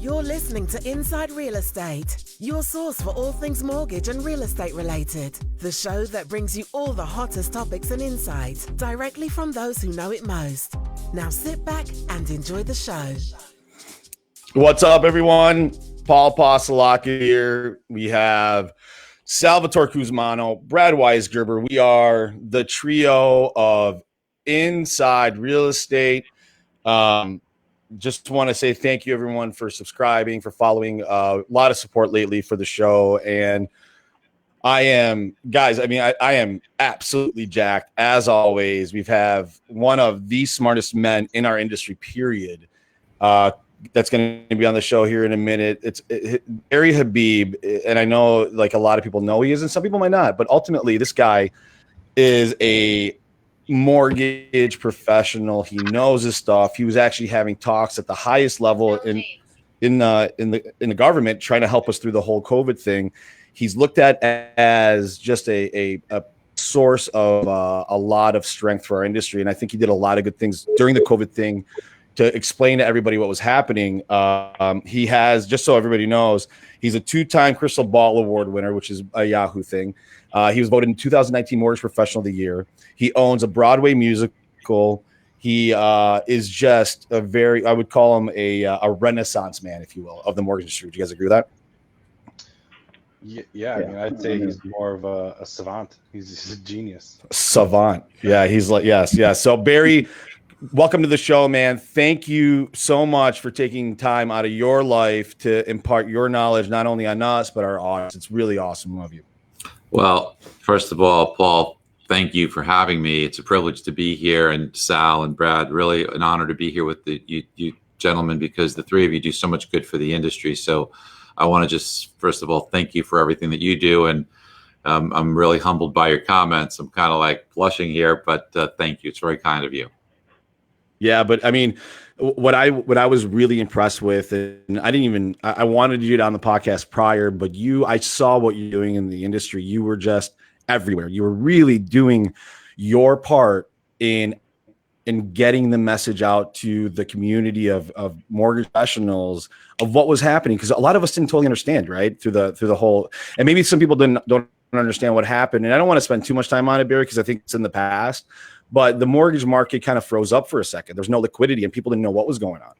You're listening to Inside Real Estate, your source for all things mortgage and real estate related. The show that brings you all the hottest topics and insights directly from those who know it most. Now sit back and enjoy the show. What's up, everyone? Paul Passalacca here. We have Salvatore Cusmano, Brad Weisgerber. We are the trio of Inside Real Estate. Just want to say thank you, everyone, for subscribing, for following. A lot of support lately for the show. And I am absolutely jacked. As always, we have one of the smartest men in our industry, period. That's going to be on the show here in a minute. It's Barry Habib. And I know like a lot of people know he is, and some people might not. But ultimately, this guy is a mortgage professional. He knows his stuff. He was actually having talks at the highest level in the government, trying to help us through the whole COVID thing. He's looked at as just a source of a lot of strength for our industry, and I think he did a lot of good things during the COVID thing to explain to everybody what was happening. He has, just so everybody knows, he's a 2-time Crystal Ball Award winner, which is a Yahoo thing. He was voted in 2019 Mortgage Professional of the Year. He owns a Broadway musical. He is just a very, I would call him a renaissance man, if you will, of the mortgage industry. Do you guys agree with that? Yeah. I mean, I'd say he's more of a savant. He's a genius. Savant. Yeah, he's like, yes. So Barry, welcome to the show, man. Thank you so much for taking time out of your life to impart your knowledge, not only on us, but our audience. It's really awesome of you. Well, first of all, Paul, thank you for having me. It's a privilege to be here, and Sal and Brad, really an honor to be here with you gentlemen, because the three of you do so much good for the industry. So I want to just, first of all, thank you for everything that you do. And I'm really humbled by your comments. I'm kind of like blushing here, but thank you. It's very kind of you. Yeah, but I mean, what I was really impressed with, and I wanted you on the podcast prior, but I saw what you're doing in the industry. You were just everywhere. You were really doing your part in getting the message out to the community of mortgage professionals of what was happening, because a lot of us didn't totally understand, right, through the whole, and maybe some people don't understand what happened. And I don't want to spend too much time on it, Barry, because I think it's in the past. But the mortgage market kind of froze up for a second. There's no liquidity, and people didn't know what was going on.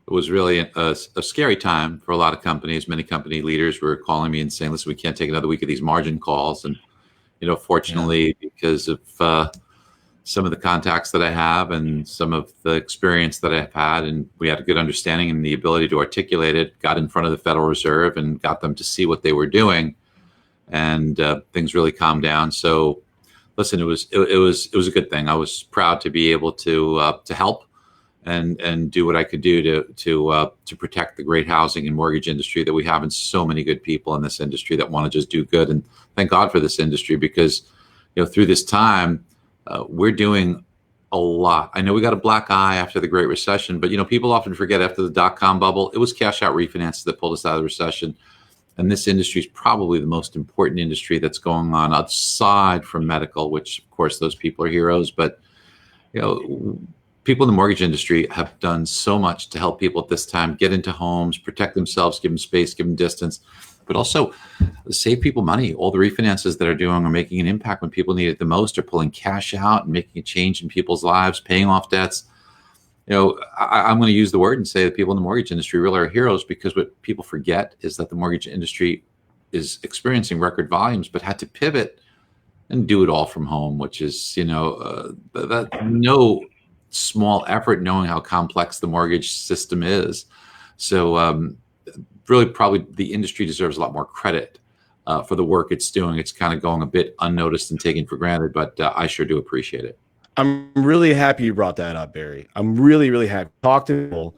It was really a scary time for a lot of companies. Many company leaders were calling me and saying, listen, we can't take another week of these margin calls. And, fortunately, because of some of the contacts that I have and some of the experience that I've had, and we had a good understanding and the ability to articulate it, got in front of the Federal Reserve and got them to see what they were doing. And things really calmed down. So, listen, it was a good thing. I was proud to be able to help and do what I could do to protect the great housing and mortgage industry that we have, and so many good people in this industry that want to just do good. And thank God for this industry, because through this time we're doing a lot. I know we got a black eye after the Great Recession, but people often forget after the dot-com bubble, it was cash out refinances that pulled us out of the recession. And this industry is probably the most important industry that's going on outside from medical, which of course those people are heroes. But people in the mortgage industry have done so much to help people at this time get into homes, protect themselves, give them space, give them distance, but also save people money. All the refinances that are doing are making an impact when people need it the most, are pulling cash out and making a change in people's lives, paying off debts. I'm going to use the word and say that people in the mortgage industry really are heroes, because what people forget is that the mortgage industry is experiencing record volumes, but had to pivot and do it all from home, which is, that no small effort, knowing how complex the mortgage system is. So really, probably the industry deserves a lot more credit for the work it's doing. It's kind of going a bit unnoticed and taken for granted, but I sure do appreciate it. I'm really happy you brought that up, Barry. I'm really, really happy. Talk to people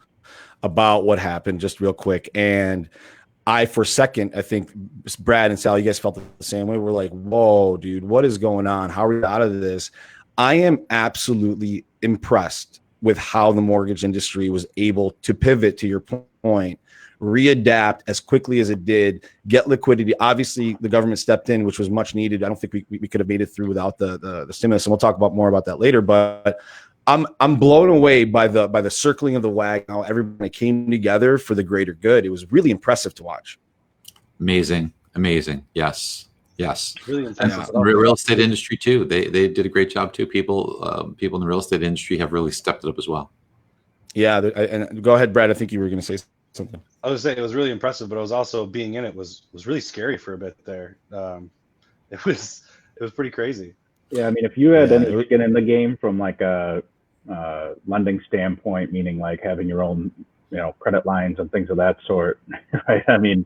about what happened just real quick. And for a second, I think Brad and Sal, you guys felt the same way. We're like, whoa, dude, what is going on? How are we out of this? I am absolutely impressed with how the mortgage industry was able to pivot, to your point, readapt as quickly as it did, get liquidity. Obviously, the government stepped in, which was much needed. I don't think we could have made it through without the stimulus, and we'll talk more about that later. But I'm blown away by the circling of the wagon, how everybody came together for the greater good. It was really impressive to watch. Amazing. Yes. Really And intense. the real estate industry too. They did a great job too. People in the real estate industry have really stepped it up as well. Yeah, and go ahead, Brad. I think you were going to say something. I was saying it was really impressive, but it was also being in it was really scary for a bit there. It was pretty crazy. Yeah, I mean, if you had any skin in the game from like a lending standpoint, meaning like having your own, credit lines and things of that sort, right? I mean,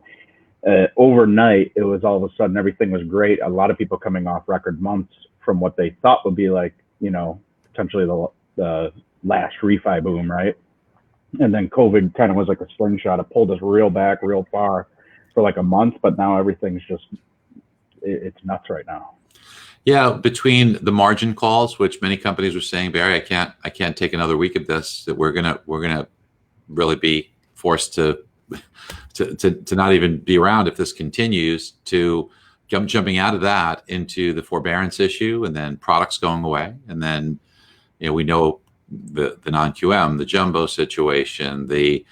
overnight, it was all of a sudden everything was great. A lot of people coming off record months from what they thought would be like, potentially the last refi boom, right? And then COVID kind of was like a slingshot. It pulled us real back, real far for like a month, but now everything's just, it's nuts right now. Yeah, between the margin calls, which many companies were saying, Barry, I can't take another week of this. That we're gonna really be forced to not even be around if this continues. To jumping out of that into the forbearance issue, and then products going away, and then we know the non-QM, the jumbo situation, the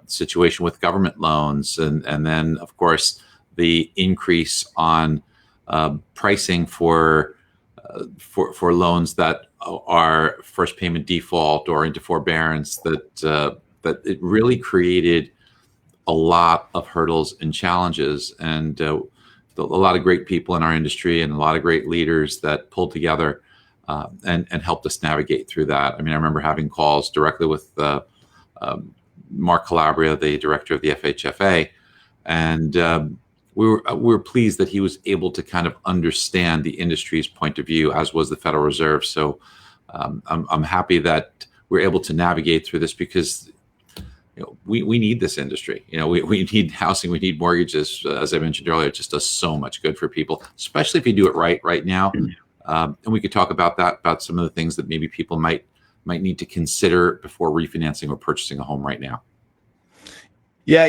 situation with government loans, and then of course the increase on pricing for loans that are first payment default or into forbearance, that it really created a lot of hurdles and challenges, and a lot of great people in our industry and a lot of great leaders that pulled together and helped us navigate through that. I mean, I remember having calls directly with Mark Calabria, the director of the FHFA, and we were pleased that he was able to kind of understand the industry's point of view, as was the Federal Reserve. So I'm happy that we're able to navigate through this, because we need this industry. We need housing, we need mortgages. As I mentioned earlier, it just does so much good for people, especially if you do it right now. And we could talk about some of the things that maybe people might need to consider before refinancing or purchasing a home right now. Yeah,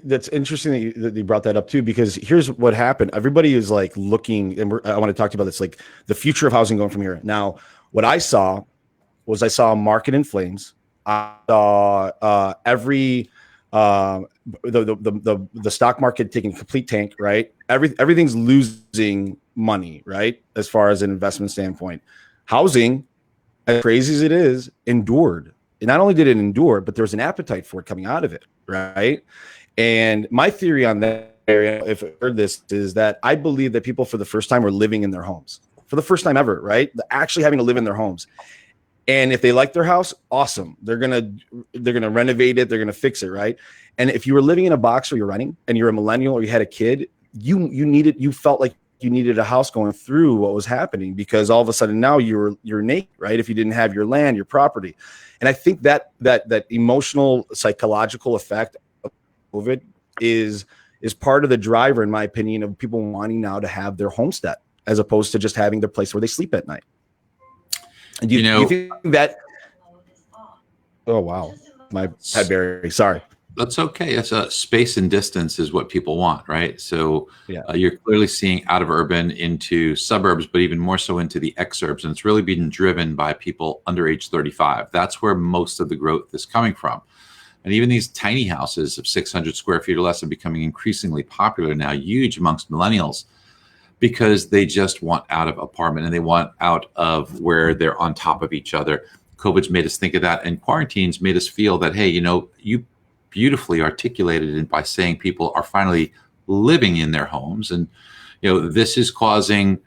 that's interesting that you brought that up too, because here's what happened. Everybody is like looking, and I want to talk to you about this, like the future of housing going from here. Now, what I saw a market in flames. I saw the stock market taking a complete tank, right? Everything's losing money, right? As far as an investment standpoint, housing, as crazy as it is, endured. And not only did it endure, but there was an appetite for it coming out of it, right? And my theory on that area, if I heard this, is that I believe that people for the first time were living in their homes for the first time ever, right? Actually having to live in their homes. And if they like their house, awesome. They're gonna renovate it. They're gonna fix it, right? And if you were living in a box or you're renting, and you're a millennial or you had a kid, you felt like you needed a house going through what was happening, because all of a sudden now you're naked, right? If you didn't have your land, your property. And I think that emotional psychological effect of COVID is part of the driver, in my opinion, of people wanting now to have their homestead as opposed to just having their place where they sleep at night. And do you think that? Oh wow, my bad, Barry. Sorry. That's okay. It's a space and distance is what people want, right? So you're clearly seeing out of urban into suburbs, but even more so into the exurbs. And it's really being driven by people under age 35. That's where most of the growth is coming from. And even these tiny houses of 600 square feet or less are becoming increasingly popular now, huge amongst millennials, because they just want out of apartment and they want out of where they're on top of each other. COVID's made us think of that, and quarantines made us feel that, hey, you beautifully articulated it by saying people are finally living in their homes, and this is causing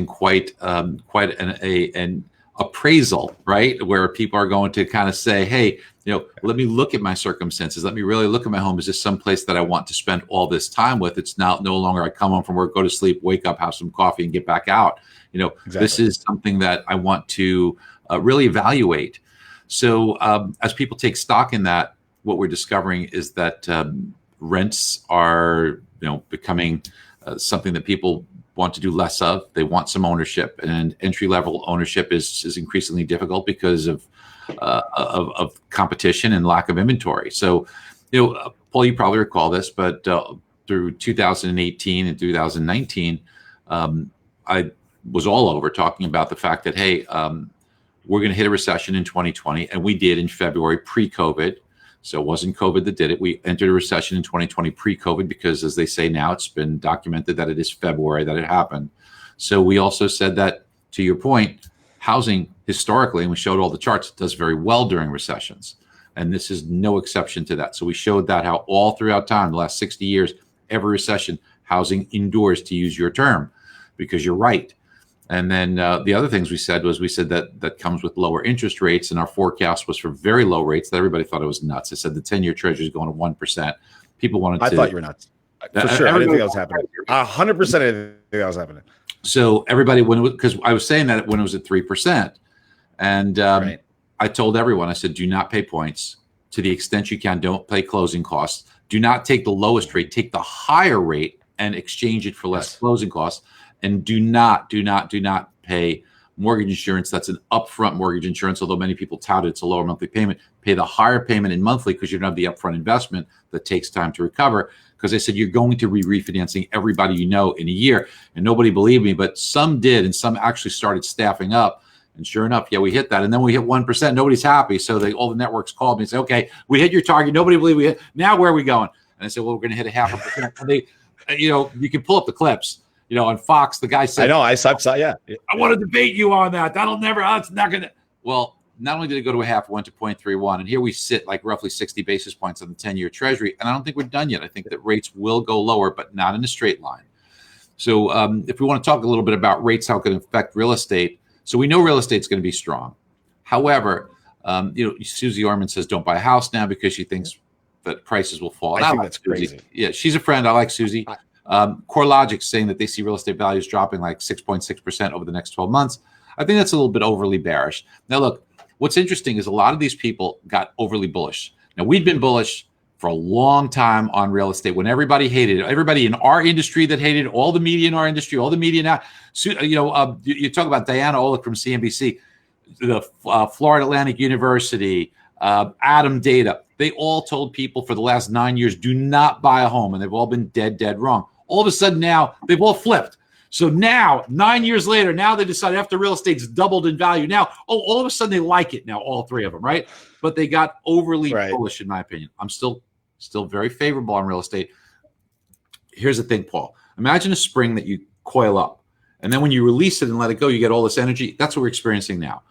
quite an appraisal, right? Where people are going to kind of say, hey, let me look at my circumstances. Let me really look at my home. Is this someplace that I want to spend all this time with? It's now no longer I come home from work, go to sleep, wake up, have some coffee, and get back out. Exactly. This is something that I want to really evaluate. So as people take stock in that, what we're discovering is that rents are, becoming something that people want to do less of. They want some ownership, and entry-level ownership is increasingly difficult because of competition and lack of inventory. So, Paul, you probably recall this, but through 2018 and 2019, I was all over talking about the fact that, hey, we're going to hit a recession in 2020, and we did in February pre-COVID. So it wasn't COVID that did it. We entered a recession in 2020 pre-COVID because, as they say now, it's been documented that it is February that it happened. So we also said that, to your point, housing historically, and we showed all the charts, does very well during recessions. And this is no exception to that. So we showed that how all throughout time, the last 60 years, every recession, housing endures, to use your term, because you're right. And then the other things we said that comes with lower interest rates, and our forecast was for very low rates. That everybody thought it was nuts. I said the 10-year Treasury is going to 1%. People wanted to. I thought you were nuts. For sure. I didn't think that was happening. 100% I didn't think that was happening. So everybody, because I was saying that when it was at 3%. And right. I told everyone, I said, do not pay points. To the extent you can, don't pay closing costs. Do not take the lowest rate. Take the higher rate and exchange it for less closing costs. And do not pay mortgage insurance. That's an upfront mortgage insurance, although many people tout it, it's a lower monthly payment. Pay the higher payment in monthly because you don't have the upfront investment that takes time to recover. Because I said you're going to be refinancing everybody you know in a year. And nobody believed me, but some did, and some actually started staffing up. And sure enough, yeah, we hit that. And then we hit 1%. Nobody's happy. So all the networks called me and said, okay, we hit your target. Nobody believed we hit. Now where are we going? And I said, well, we're going to hit a 0.5%. And they, you can pull up the clips. On Fox, the guy said, I know, I saw, yeah. I want to debate you on that. It's not going to. Well, not only did it go to a half, it went to 0.31. And here we sit like roughly 60 basis points on the 10-year Treasury. And I don't think we're done yet. I think that rates will go lower, but not in a straight line. So if we want to talk a little bit about rates, how it can affect real estate. So we know real estate's going to be strong. However, Susie Orman says don't buy a house now because she thinks that prices will fall. I think that's crazy. Yeah, she's a friend. I like Susie. CoreLogic's saying that they see real estate values dropping like 6.6% over the next 12 months. I think that's a little bit overly bearish. Now, look, what's interesting is a lot of these people got overly bullish. Now, we've been bullish for a long time on real estate when everybody hated it. Everybody in our industry that hated it, all the media in our industry, all the media now. You talk about Diana Olick from CNBC, the Florida Atlantic University, Adam Data. They all told people for the last 9 years, do not buy a home. And they've all been dead wrong. All of a sudden now, they've all flipped. So now, 9 years later, now they decided after real estate's doubled in value. Now, all of a sudden they like it now, all three of them, right? But they got overly bullish, in my opinion. I'm still very favorable on real estate. Here's the thing, Paul. Imagine a spring that you coil up. And then when you release it and let it go, you get all this energy. That's what we're experiencing now.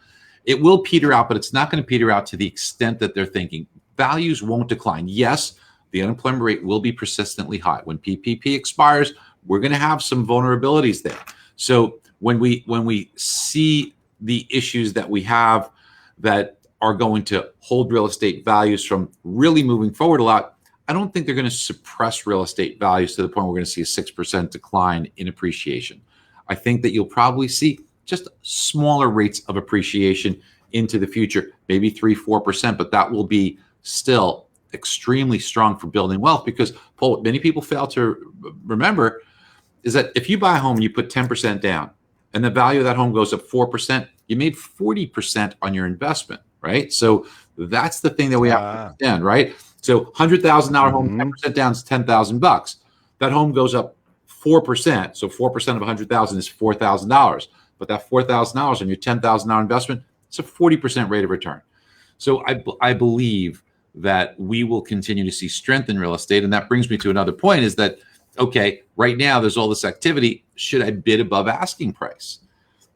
It will peter out, but it's not going to peter out to the extent that they're thinking. Values won't decline. Yes, the unemployment rate will be persistently high. When PPP expires, we're going to have some vulnerabilities there. So when we see the issues that we have that are going to hold real estate values from really moving forward a lot, I don't think they're going to suppress real estate values to the point where we're going to see a 6% decline in appreciation. I think that you'll probably see just smaller rates of appreciation into the future, maybe 3-4%, but that will be still extremely strong for building wealth because, Paul, what many people fail to remember is that if you buy a home and you put 10% down and the value of that home goes up 4%, you made 40% on your investment, right? So that's the thing that we have to understand, right? So $100,000 home, 10% down is $10,000. That home goes up 4%. So 4% of 100,000 is $4,000. But that $4,000 on your $10,000 investment, it's a 40% rate of return. So I believe that we will continue to see strength in real estate. And that brings me to another point is that, okay, right now there's all this activity. Should I bid above asking price?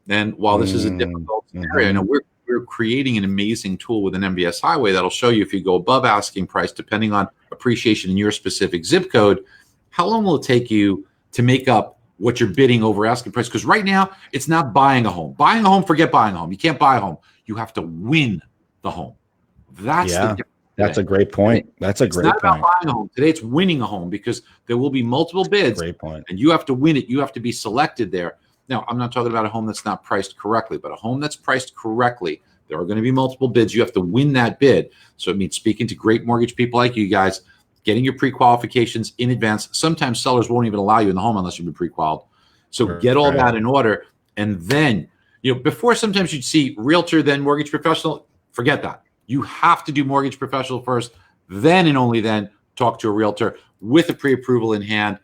And while this is a difficult scenario, I know we're creating an amazing tool with an MBS Highway that'll show you if you go above asking price, depending on appreciation in your specific zip code, how long will it take you to make up what you're bidding over asking price? Because right now, it's not buying a home. Buying a home, forget buying a home. You can't buy a home. You have to win the home. That's a great point. That's a great point. It's not about buying a home. Today, it's winning a home because there will be multiple bids. Great point. And you have to win it. You have to be selected there. Now, I'm not talking about a home that's not priced correctly, but a home that's priced correctly, there are going to be multiple bids. You have to win that bid. So it means speaking to great mortgage people like you guys, getting your pre-qualifications in advance. Sometimes sellers won't even allow you in the home unless you've been pre-qualified. So get all that in order. And then, before sometimes you'd see realtor, then mortgage professional. Forget that. You have to do mortgage professional first, then and only then talk to a realtor with a pre-approval in hand.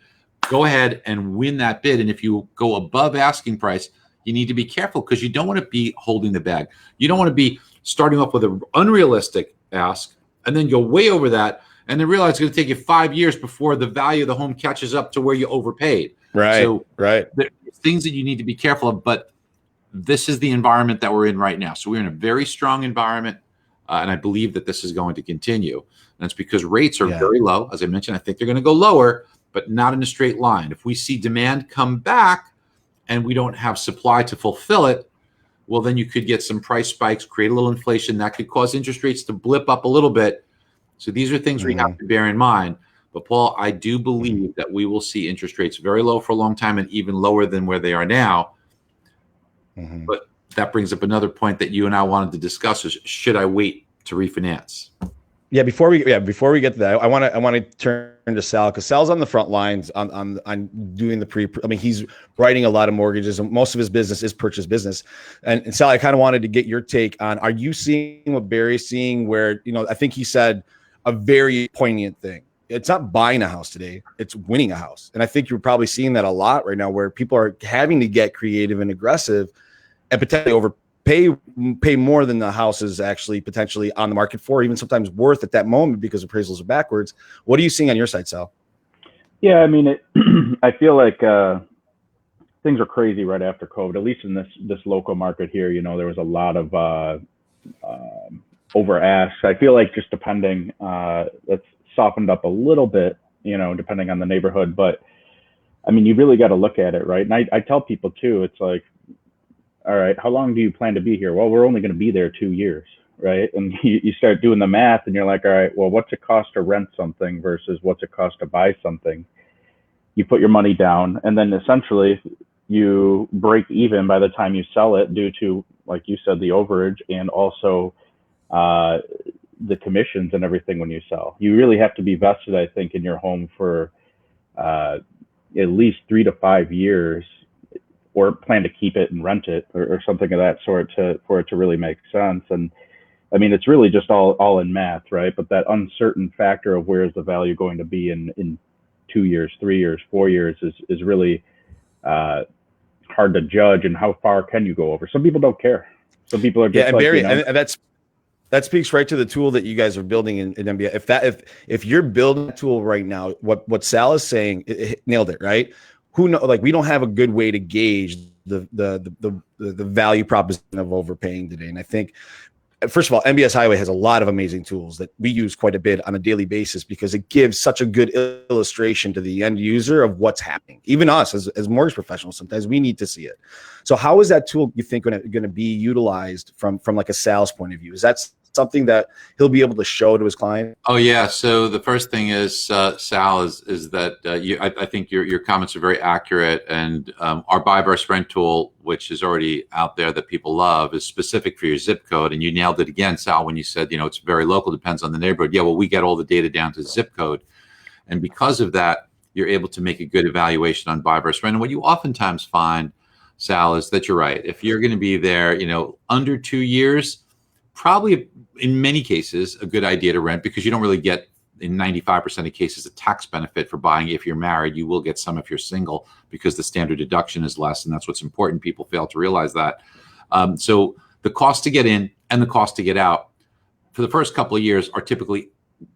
Go ahead and win that bid. And if you go above asking price, you need to be careful because you don't want to be holding the bag. You don't want to be starting off with an unrealistic ask and then go way over that and then realize it's going to take you 5 years before the value of the home catches up to where you overpaid. Right. So right. there's things that you need to be careful of, but this is the environment that we're in right now. So we're in a very strong environment, and I believe that this is going to continue. And it's because rates are very low. As I mentioned, I think they're going to go lower, but not in a straight line. If we see demand come back and we don't have supply to fulfill it, well, then you could get some price spikes, create a little inflation. That could cause interest rates to blip up a little bit. So these are things we have to bear in mind. But Paul, I do believe that we will see interest rates very low for a long time and even lower than where they are now. But that brings up another point that you and I wanted to discuss: is should I wait to refinance? Yeah, before we get to that, I want to turn to Sal, because Sal's on the front lines on doing the pre. I mean, he's writing a lot of mortgages, and most of his business is purchase business. And Sal, I kind of wanted to get your take on: are you seeing what Barry's seeing? Where, I think he said a very poignant thing. It's not buying a house today; it's winning a house. And I think you're probably seeing that a lot right now, where people are having to get creative and aggressive, and potentially pay more than the house is actually potentially on the market for, even sometimes worth at that moment, because appraisals are backwards. What are you seeing on your side, Sal? Yeah, I mean, I feel like things are crazy right after COVID. At least in this local market here, there was a lot of over ask. I feel like just depending, it's softened up a little bit, depending on the neighborhood. But I mean, you really got to look at it, right? And I tell people too, it's like, all right, how long do you plan to be here? Well, we're only going to be there 2 years, right? And you start doing the math and you're like, all right, well, what's it cost to rent something versus what's it cost to buy something? You put your money down, and then essentially you break even by the time you sell it, due to, like you said, the overage and also the commissions and everything when you sell. You really have to be vested, I think, in your home for at least 3 to 5 years, or plan to keep it and rent it or something of that sort for it to really make sense. And I mean, it's really just all in math, right? But that uncertain factor of where is the value going to be in 2 years, 3 years, 4 years is really hard to judge. And how far can you go over? Some people don't care. Some people are just and Barry, and that speaks right to the tool that you guys are building in MBS. If you're building a tool right now, what Sal is saying, it nailed it, right? Who know? Like, we don't have a good way to gauge the value proposition of overpaying today. And I think, first of all, MBS Highway has a lot of amazing tools that we use quite a bit on a daily basis, because it gives such a good illustration to the end user of what's happening. Even us as mortgage professionals, sometimes we need to see it. So how is that tool, you think, going to be utilized from like a sales point of view? Is that something that he'll be able to show to his client? Oh yeah. So the first thing is, Sal, is that I think your comments are very accurate, and our buy versus rent tool, which is already out there that people love, is specific for your zip code. And you nailed it again, Sal, when you said it's very local, depends on the neighborhood. Yeah, well, we get all the data down to zip code, and because of that, you're able to make a good evaluation on buy versus rent. And what you oftentimes find, Sal, is that you're right. If you're going to be there, under 2 years, probably in many cases a good idea to rent, because you don't really get, in 95% of cases, a tax benefit for buying. If you're married, you will get some if you're single, because the standard deduction is less, and that's what's important. People fail to realize that. So the cost to get in and the cost to get out for the first couple of years are typically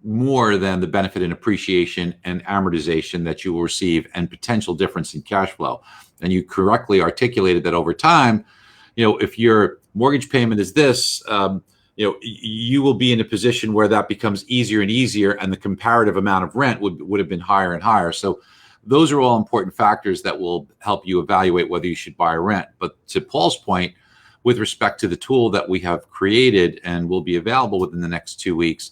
more than the benefit in appreciation and amortization that you will receive, and potential difference in cash flow. And you correctly articulated that over time, if your mortgage payment is this, you will be in a position where that becomes easier and easier, and the comparative amount of rent would have been higher and higher. So those are all important factors that will help you evaluate whether you should buy or rent. But to Paul's point, with respect to the tool that we have created and will be available within the next 2 weeks,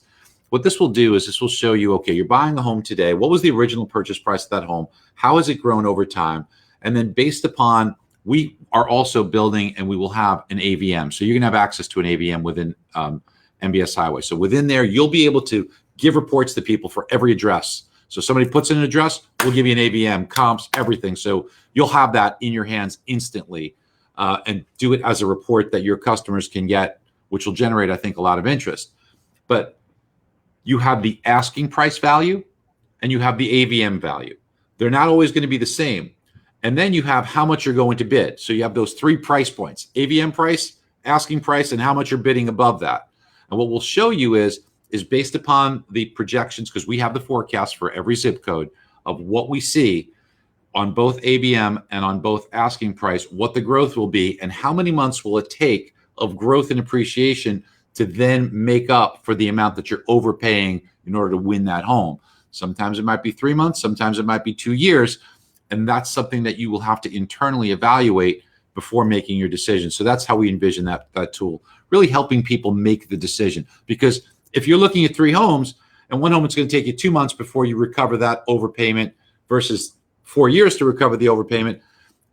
what this will do is this will show you, okay, you're buying a home today. What was the original purchase price of that home? How has it grown over time? And then based upon, we are also building, and we will have an AVM. So you're going to have access to an AVM within MBS Highway. So within there, you'll be able to give reports to people for every address. So somebody puts in an address, we'll give you an AVM, comps, everything. So you'll have that in your hands instantly, and do it as a report that your customers can get, which will generate, I think, a lot of interest. But you have the asking price value and you have the AVM value. They're not always going to be the same. And then you have how much you're going to bid. So you have those 3 price points: AVM price, asking price, and how much you're bidding above that. And what we'll show you is based upon the projections, because we have the forecast for every zip code of what we see on both AVM and on both asking price, what the growth will be, and how many months will it take of growth and appreciation to then make up for the amount that you're overpaying in order to win that home. Sometimes it might be 3 months, sometimes it might be 2 years. And that's something that you will have to internally evaluate before making your decision. So that's how we envision that tool, really helping people make the decision. Because if you're looking at 3 homes and one home, it's going to take you 2 months before you recover that overpayment versus 4 years to recover the overpayment,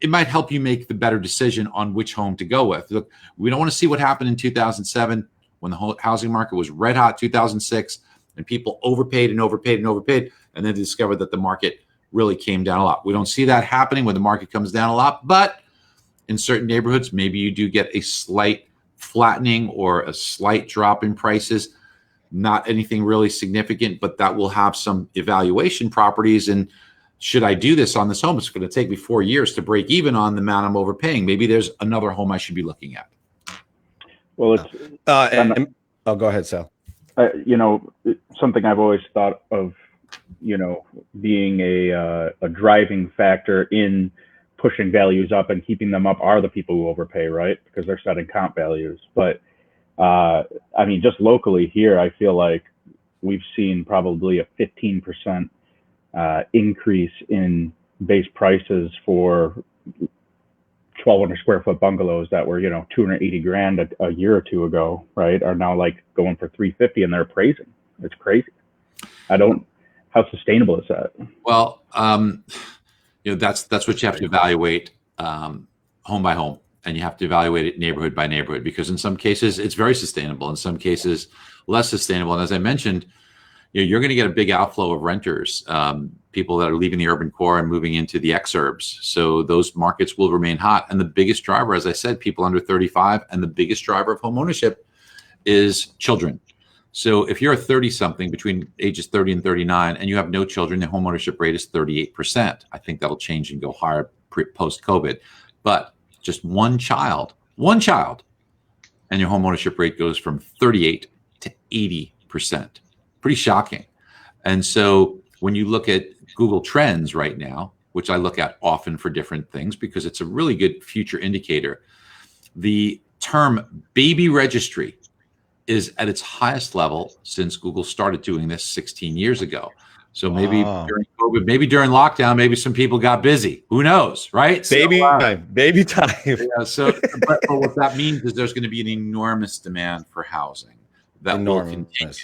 it might help you make the better decision on which home to go with. Look, we don't want to see what happened in 2007 when the housing market was red hot, 2006, and people overpaid and overpaid and overpaid, and then discovered that the market really came down a lot. We don't see that happening when the market comes down a lot, but in certain neighborhoods, maybe you do get a slight flattening or a slight drop in prices. Not anything really significant, but that will have some evaluation properties. And should I do this on this home? It's going to take me 4 years to break even on the amount I'm overpaying. Maybe there's another home I should be looking at. Well, it's go ahead, Sal. Something I've always thought of, being a driving factor in pushing values up and keeping them up are the people who overpay, right? Because they're setting comp values. But just locally here, I feel like we've seen probably a 15% increase in base prices for 1,200 square foot bungalows that were, $280,000 a year or two ago, right? Are now like going for $350,000 and they're appraising. It's crazy. How sustainable is that? Well, that's what you have to evaluate home by home, and you have to evaluate it neighborhood by neighborhood, because in some cases it's very sustainable, in some cases less sustainable. And as I mentioned, you're going to get a big outflow of renters, people that are leaving the urban core and moving into the exurbs. So those markets will remain hot. And the biggest driver, as I said, people under 35, and the biggest driver of home ownership is children. So if you're a 30-something between ages 30 and 39 and you have no children, the home ownership rate is 38%. I think that'll change and go higher post-COVID. But just one child, and your home ownership rate goes from 38 to 80%. Pretty shocking. And so when you look at Google Trends right now, which I look at often for different things because it's a really good future indicator, the term baby registry is at its highest level since Google started doing this 16 years ago. So maybe during COVID, maybe during lockdown, maybe some people got busy. Who knows, right? Baby time. Yeah, but what that means is there's going to be an enormous demand for housing that will continue,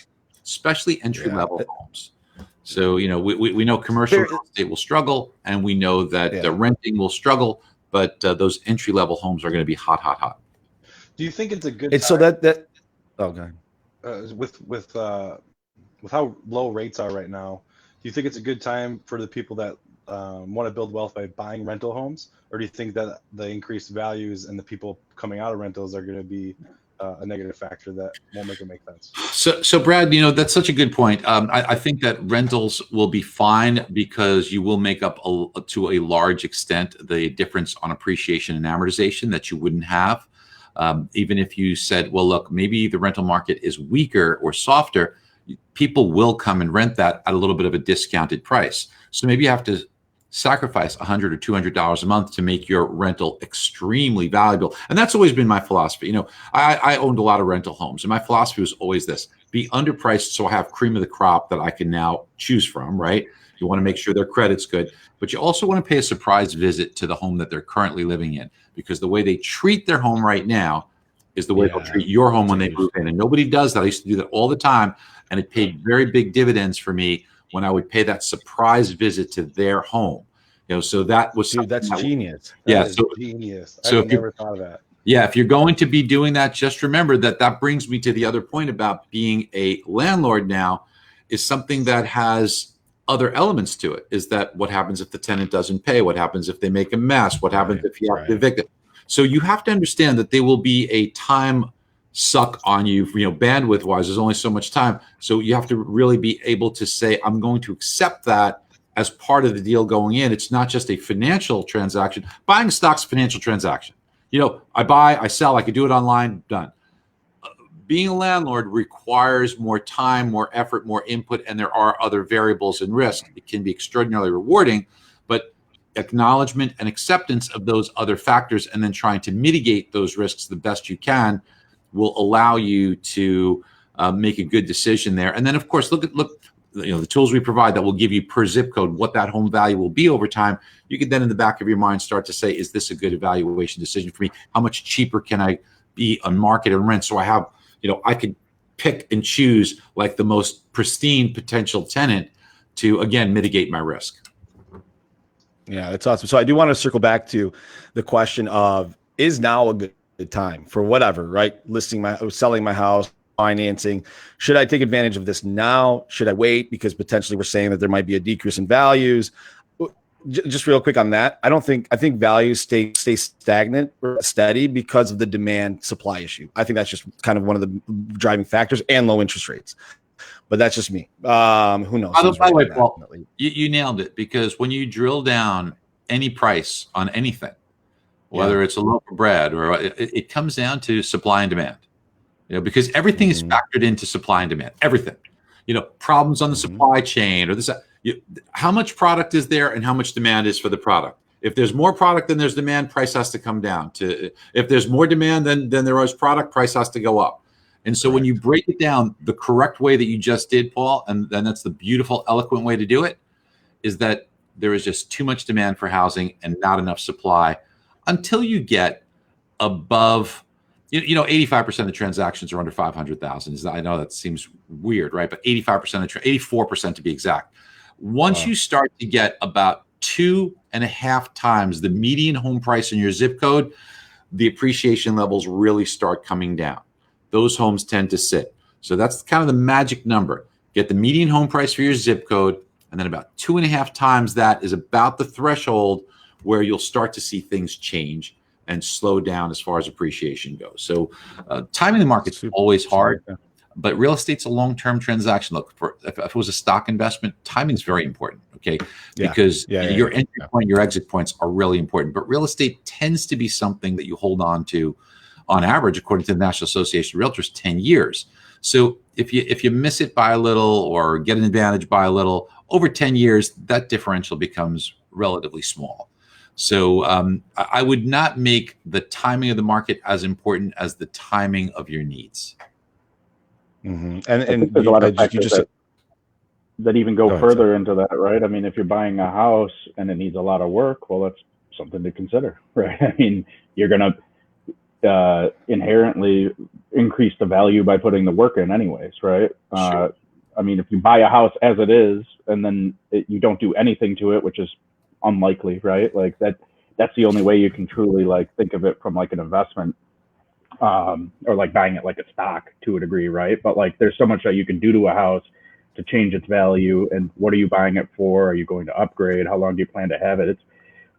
especially entry-level homes. So, we know commercial real estate will struggle, and we know that the renting will struggle, but those entry-level homes are going to be hot, hot, hot. Do you think it's a good time? So that okay. With how low rates are right now, do you think it's a good time for the people that want to build wealth by buying rental homes, or do you think that the increased values and the people coming out of rentals are going to be a negative factor that won't make it make sense? So Brad, that's such a good point. I think that rentals will be fine because you will make up to a large extent the difference on appreciation and amortization that you wouldn't have. Even if you said, well, look, maybe the rental market is weaker or softer, people will come and rent that at a little bit of a discounted price. So maybe you have to sacrifice $100 or $200 a month to make your rental extremely valuable. And that's always been my philosophy. I owned a lot of rental homes, and my philosophy was always this: be underpriced so I have cream of the crop that I can now choose from, right? You want to make sure their credit's good, but you also want to pay a surprise visit to the home that they're currently living in, because the way they treat their home right now is the way they'll treat your home when they move in. And nobody does that. I used to do that all the time, and it paid very big dividends for me when I would pay that surprise visit to their home. So that was that's genius. Genius. So I never thought of that. Yeah, if you're going to be doing that, just remember that brings me to the other point about being a landlord now is something that has other elements to it. Is that what happens if the tenant doesn't pay? What happens if they make a mess? What happens if you have to evict it? So you have to understand that there will be a time suck on you, bandwidth wise. There's only so much time. So you have to really be able to say, I'm going to accept that as part of the deal going in. It's not just a financial transaction. Buying stock's a financial transaction. I buy, I sell, I could do it online, done. Being a landlord requires more time, more effort, more input, and there are other variables and risk. It can be extraordinarily rewarding, but acknowledgement and acceptance of those other factors and then trying to mitigate those risks the best you can will allow you to make a good decision there. And then, of course, look, the tools we provide that will give you per zip code what that home value will be over time. You can then, in the back of your mind, start to say, is this a good evaluation decision for me? How much cheaper can I be on market and rent? So I have, I could pick and choose like the most pristine potential tenant to, again, mitigate my risk. Yeah, that's awesome. So I do want to circle back to the question of, is now a good time for whatever, right? Selling my house, financing. Should I take advantage of this now? Should I wait? Because potentially we're saying that there might be a decrease in values. Just real quick on that. I think values stay stagnant or steady because of the demand supply issue. I think that's just kind of one of the driving factors, and low interest rates. But that's just me. Who knows? By the way, Paul, you nailed it, because when you drill down any price on anything, whether it's a loaf of bread or it comes down to supply and demand, because everything is factored into supply and demand, everything, problems on the supply chain or this, how much product is there and how much demand is for the product. If there's more product than there's demand, price has to come down. If there's more demand than there is product, price has to go up. And so when you break it down the correct way that you just did, Paul, and then that's the beautiful, eloquent way to do it, is that there is just too much demand for housing and not enough supply until you get above, 85% of the transactions are under 500,000. I know that seems weird, right? But 84% to be exact. Once you start to get about 2.5 times the median home price in your zip code, the appreciation levels really start coming down. Those homes tend to sit. So that's kind of the magic number. Get the median home price for your zip code, and then about 2.5 times that is about the threshold where you'll start to see things change and slow down as far as appreciation goes. So timing the market's always hard, but real estate's a long-term transaction. Look, if it was a stock investment, timing's very important, okay? Because your entry point, your exit points are really important. But real estate tends to be something that you hold on to, on average, according to the National Association of Realtors, 10 years. So if you miss it by a little or get an advantage by a little, over 10 years, that differential becomes relatively small. So I would not make the timing of the market as important as the timing of your needs. And there's a lot of factors that even go further into that, right? I mean, if you're buying a house and it needs a lot of work, well, that's something to consider, right? I mean, you're going to inherently increase the value by putting the work in anyways, right? Sure. I mean, if you buy a house as it is and then you don't do anything to it, which is unlikely, right? Like that's the only way you can truly think of it from like an investment, or like buying it like a stock to a degree, right? But there's so much that you can do to a house to change its value. And what are you buying it for? Are you going to upgrade? How long do you plan to have it? It's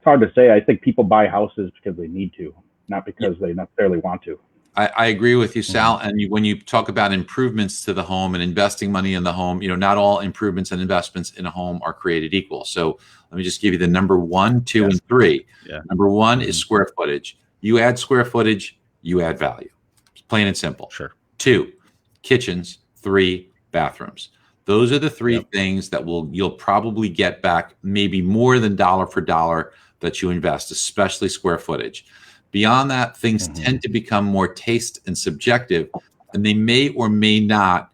hard to say. I think people buy houses because they need to, not because they necessarily want to. I agree with you, Sal. And when you talk about improvements to the home and investing money in the home, not all improvements and investments in a home are created equal. So let me just give you the number 1, 2, and 3. Yeah. Number 1 is square footage. You add square footage, you add value. It's plain and simple. Sure. 2, kitchens. 3, bathrooms. Those are the 3 things that you'll probably get back maybe more than dollar for dollar that you invest, especially square footage. Beyond that, things tend to become more taste and subjective, and they may or may not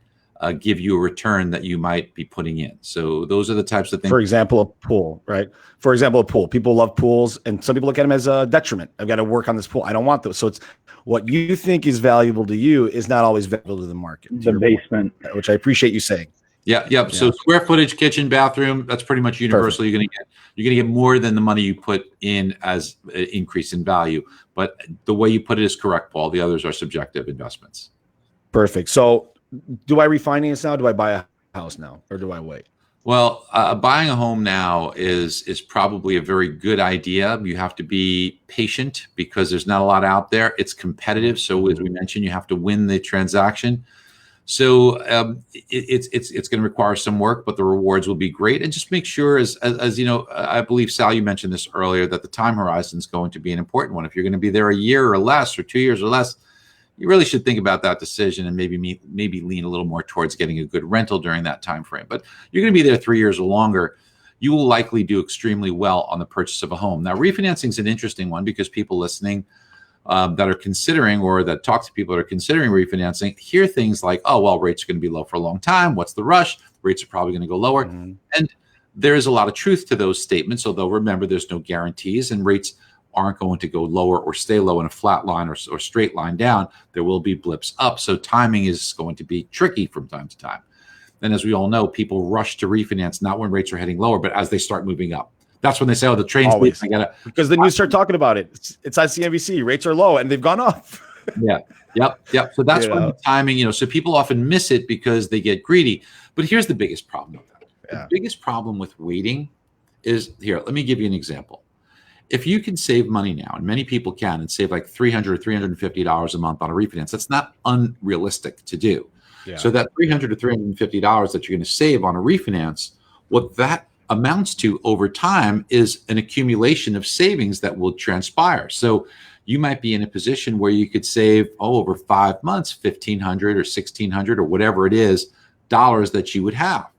give you a return that you might be putting in. So those are the types of things. For example, a pool, right? For example, a pool. People love pools, and some people look at them as a detriment. I've got to work on this pool. I don't want those. So it's what you think is valuable to you is not always valuable to the market. The basement, which I appreciate you saying. Yeah. So square footage, kitchen, bathroom, that's pretty much universal. Perfect. You're going to get more than the money you put in as an increase in value. But the way you put it is correct, Paul. The others are subjective investments. Perfect. So do I refinance now? Do I buy a house now, or do I wait? Well, buying a home now is probably a very good idea. You have to be patient because there's not a lot out there. It's competitive. So as we mentioned, you have to win the transaction. So it's going to require some work, but the rewards will be great. And just make sure, as you know, I believe Sal, you mentioned this earlier, that the time horizon is going to be an important one. If you're going to be there a year or less, or 2 years or less, you really should think about that decision and maybe lean a little more towards getting a good rental during that time frame. But you're going to be there 3 years or longer, you will likely do extremely well on the purchase of a home. Now, refinancing is an interesting one because people listening that are considering, or that talk to people that are considering refinancing, hear things like, oh, well, rates are going to be low for a long time. What's the rush? Rates are probably going to go lower. And there is a lot of truth to those statements, although remember, there's no guarantees, and rates aren't going to go lower or stay low in a flat line or straight line down. There will be blips up. So timing is going to be tricky from time to time. And as we all know, people rush to refinance, not when rates are heading lower, but as they start moving up. That's when they say, oh, the train's leaving. Because then you start talking about it. It's on CNBC. Rates are low and they've gone up. Yeah. Yep. So that's when the timing, so people often miss it because they get greedy. But here's the biggest problem with that. The biggest problem with waiting is, here, let me give you an example. If you can save money now, and many people can, and save like $300 or $350 a month on a refinance, that's not unrealistic to do. Yeah. So that $300 to $350 that you're going to save on a refinance, what that amounts to over time is an accumulation of savings that will transpire. So you might be in a position where you could save, over 5 months, $1,500 or $1,600 or whatever it is, dollars that you would have.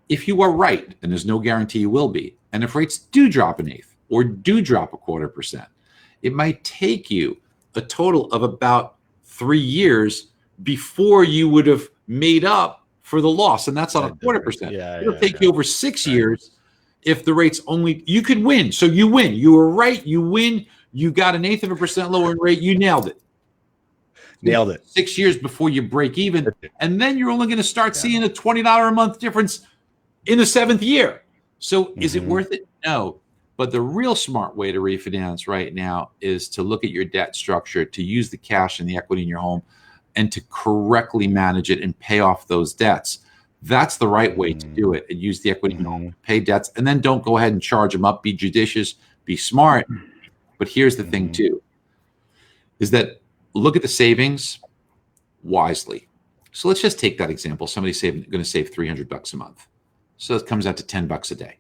If you are right, and there's no guarantee you will be, and if rates do drop an eighth or do drop 0.25%, it might take you a total of about 3 years before you would have made up for the loss, and that's on 0.25%. It'll take you over 6 years if the rates only, you could win. So you win. You were right. You win. You got 0.1% lower in rate. You nailed it. Nailed it. 6 years before you break even, and then you're only going to start seeing a $20 a month difference in the 7th year. So is it worth it? No. But the real smart way to refinance right now is to look at your debt structure, to use the cash and the equity in your home, and to correctly manage it and pay off those debts. That's the right way to do it, and use the equity in your home, pay debts, and then don't go ahead and charge them up. Be judicious, be smart. But here's the thing too, is that look at the savings wisely. So let's just take that example. Somebody's going to save $300 a month. So it comes out to $10 a day.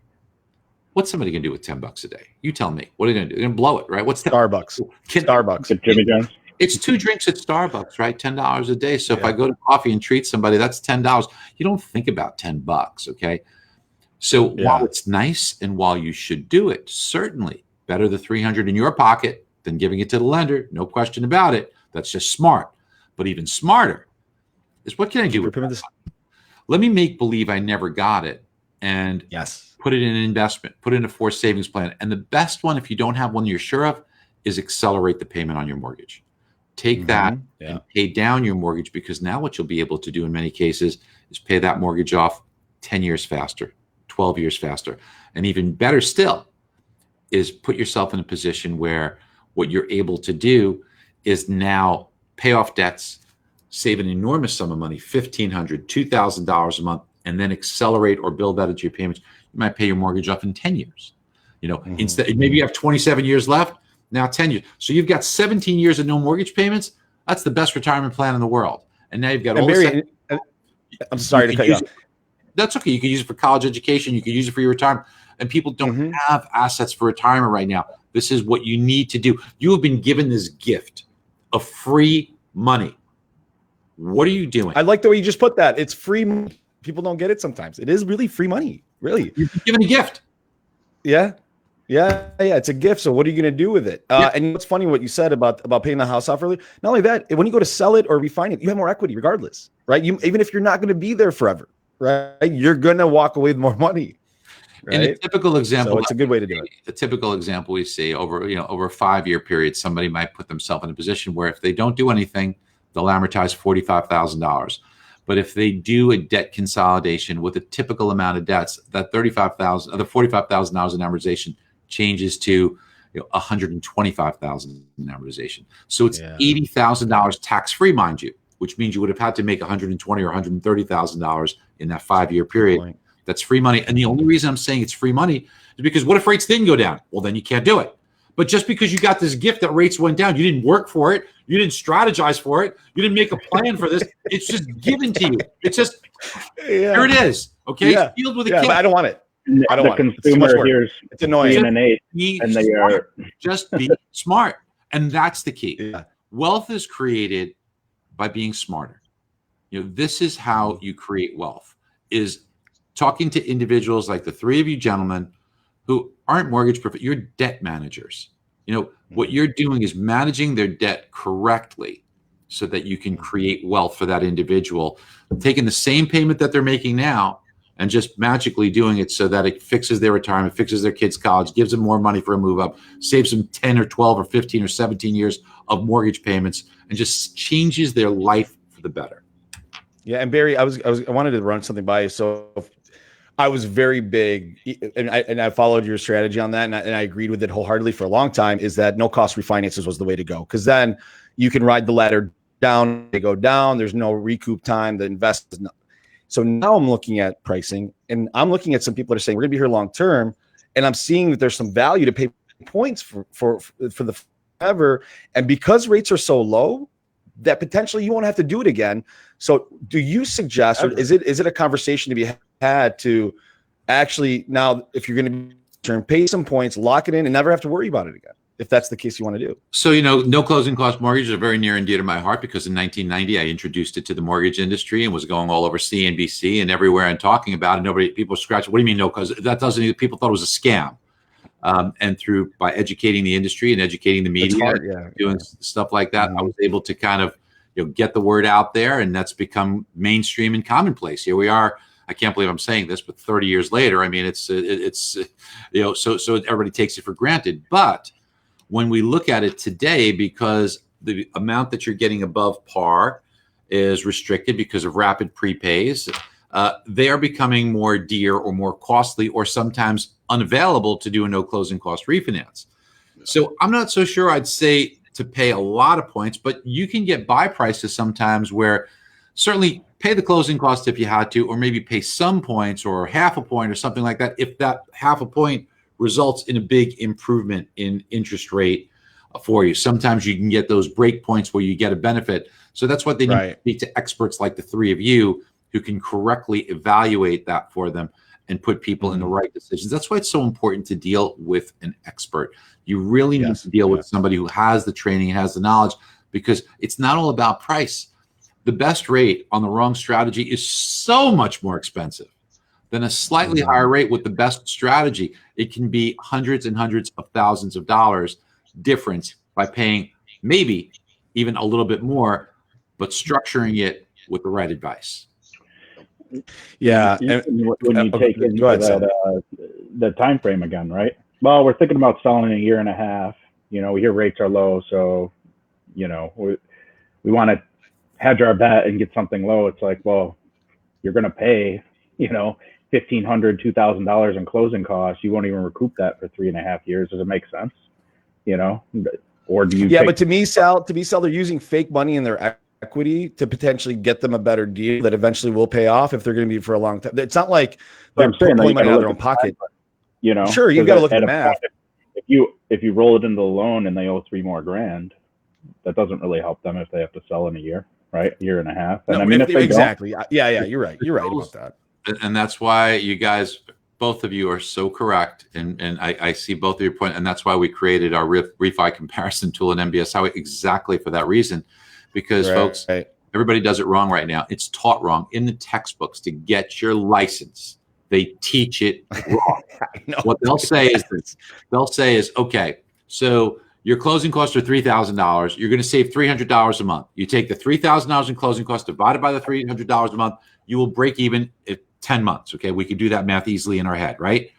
What's somebody going to do with $10 a day? You tell me. What are they going to do? They're going to blow it, right? What's Starbucks? Starbucks. Jimmy John's. It's 2 drinks at Starbucks, right? $10 a day. So if I go to coffee and treat somebody, that's $10. You don't think about $10, okay? So while it's nice and while you should do it, certainly better the $300 in your pocket than giving it to the lender. No question about it. That's just smart. But even smarter is, what can I do with this? Let me make believe I never got it and put it in an investment, put it in a forced savings plan. And the best one, if you don't have one you're sure of, is accelerate the payment on your mortgage. Take that and pay down your mortgage, because now what you'll be able to do in many cases is pay that mortgage off 10 years faster, 12 years faster. And even better still is put yourself in a position where what you're able to do is now pay off debts, save an enormous sum of money, $1,500, $2,000 a month, and then accelerate or build that into your payments. You might pay your mortgage off in 10 years. Instead, maybe you have 27 years left. Now 10 years. So you've got 17 years of no mortgage payments. That's the best retirement plan in the world. And now you've got all Barry, I'm sorry to cut you off. That's okay. You can use it for college education. You can use it for your retirement. And people don't have assets for retirement right now. This is what you need to do. You have been given this gift of free money. What are you doing? I like the way you just put that. It's free money. People don't get it sometimes. It is really free money. Really. You're given a gift. Yeah. It's a gift. So what are you going to do with it? And it's funny what you said about paying the house off early. Not only that, when you go to sell it or refinance it, you have more equity regardless, right? Even if you're not going to be there forever, right? You're going to walk away with more money. Right? In a typical example, so it's a good way to do it. A typical example we see over a 5-year period, somebody might put themselves in a position where if they don't do anything, they'll amortize $45,000. But if they do a debt consolidation with a typical amount of debts, that $45,000 in amortization changes to $125,000 in amortization. So it's $80,000 tax-free, mind you, which means you would have had to make $120,000 or $130,000 in that 5-year period. That's free money. And the only reason I'm saying it's free money is because what if rates didn't go down? Well, then you can't do it. But just because you got this gift that rates went down, you didn't work for it. You didn't strategize for it. You didn't make a plan for this. It's just given to you. It's just, here it is. Okay. Yeah. Sealed with a Yeah, kiss. but I don't want it. I don't The want it. It's too much consumer work. here's It's annoying. 3 and 8, Be and they smart. are Just be smart. And that's the key. Yeah. Wealth is created by being smarter. This is how you create wealth, is talking to individuals like the three of you gentlemen who aren't mortgage professionals. You're debt managers. What you're doing is managing their debt correctly so that you can create wealth for that individual, taking the same payment that they're making now and just magically doing it so that it fixes their retirement, fixes their kids' college, gives them more money for a move up, saves them 10 or 12 or 15 or 17 years of mortgage payments, and just changes their life for the better. Yeah, and Barry, I wanted to run something by you. So I was very big, and I followed your strategy on that, and I agreed with it wholeheartedly for a long time. Is that no cost refinances was the way to go, because then you can ride the ladder down. They go down. There's no recoup time. The invest is not. So now I'm looking at pricing, and I'm looking at some people that are saying we're going to be here long term, and I'm seeing that there's some value to pay points for the forever, and because rates are so low, that potentially you won't have to do it again. So do you suggest, or is it a conversation to be had to actually, now if you're going to pay some points, lock it in, and never have to worry about it again, if that's the case you want to do? So, no closing cost mortgages are very near and dear to my heart, because in 1990, I introduced it to the mortgage industry and was going all over CNBC and everywhere and talking about it. People scratch, what do you mean no? Because that doesn't, people thought it was a scam. And by educating the industry and educating the media, doing stuff like that, I was able to kind of, get the word out there, and that's become mainstream and commonplace. Here we are. I can't believe I'm saying this, but 30 years later, I mean, so everybody takes it for granted. But when we look at it today, because the amount that you're getting above par is restricted because of rapid prepays, they are becoming more dear or more costly, or sometimes unavailable to do a no closing cost refinance. So I'm not so sure I'd say to pay a lot of points, but you can get buy prices sometimes where certainly pay the closing cost if you had to, or maybe pay some points or half a point or something like that, if that half a point results in a big improvement in interest rate for you. Sometimes you can get those break points where you get a benefit. So that's what they need to speak to experts like the three of you who can correctly evaluate that for them and put people in the right decisions. That's why it's so important to deal with an expert. You really need to deal with somebody who has the training and has the knowledge, because it's not all about price. The best rate on the wrong strategy is so much more expensive than a slightly higher rate with the best strategy. It can be hundreds and hundreds of thousands of dollars difference by paying maybe even a little bit more, but structuring it with the right advice. Yeah. When you take into that, the time frame again, right? Well, we're thinking about selling in a year and a half. We hear rates are low, so we want to hedge our bet and get something low. It's like, well, you're going to pay, $1,500, $2,000 in closing costs. You won't even recoup that for 3.5 years. Does it make sense? Or do you? Yeah, but to me, Sal, they're using fake money in their equity to potentially get them a better deal that eventually will pay off if they're going to be for a long time. It's not like they're pulling money out of their own pocket. Sure, you've got to look at the math. If you roll it into the loan and they owe $3 more grand, that doesn't really help them if they have to sell in a year, right? Year and a half. And no, if exactly. Yeah, you're right. You're right about that. And that's why you guys, both of you, are so correct. And I see both of your points. And that's why we created our refi comparison tool in MBS Highway, exactly for that reason. Because folks, everybody does it wrong right now. It's taught wrong in the textbooks. To get your license, they teach it wrong. What they'll say is, okay, so your closing costs are $3,000. You're going to save $300 a month. You take the $3,000 in closing costs divided by the $300 a month, you will break even at 10 months. Okay, we could do that math easily in our head, right?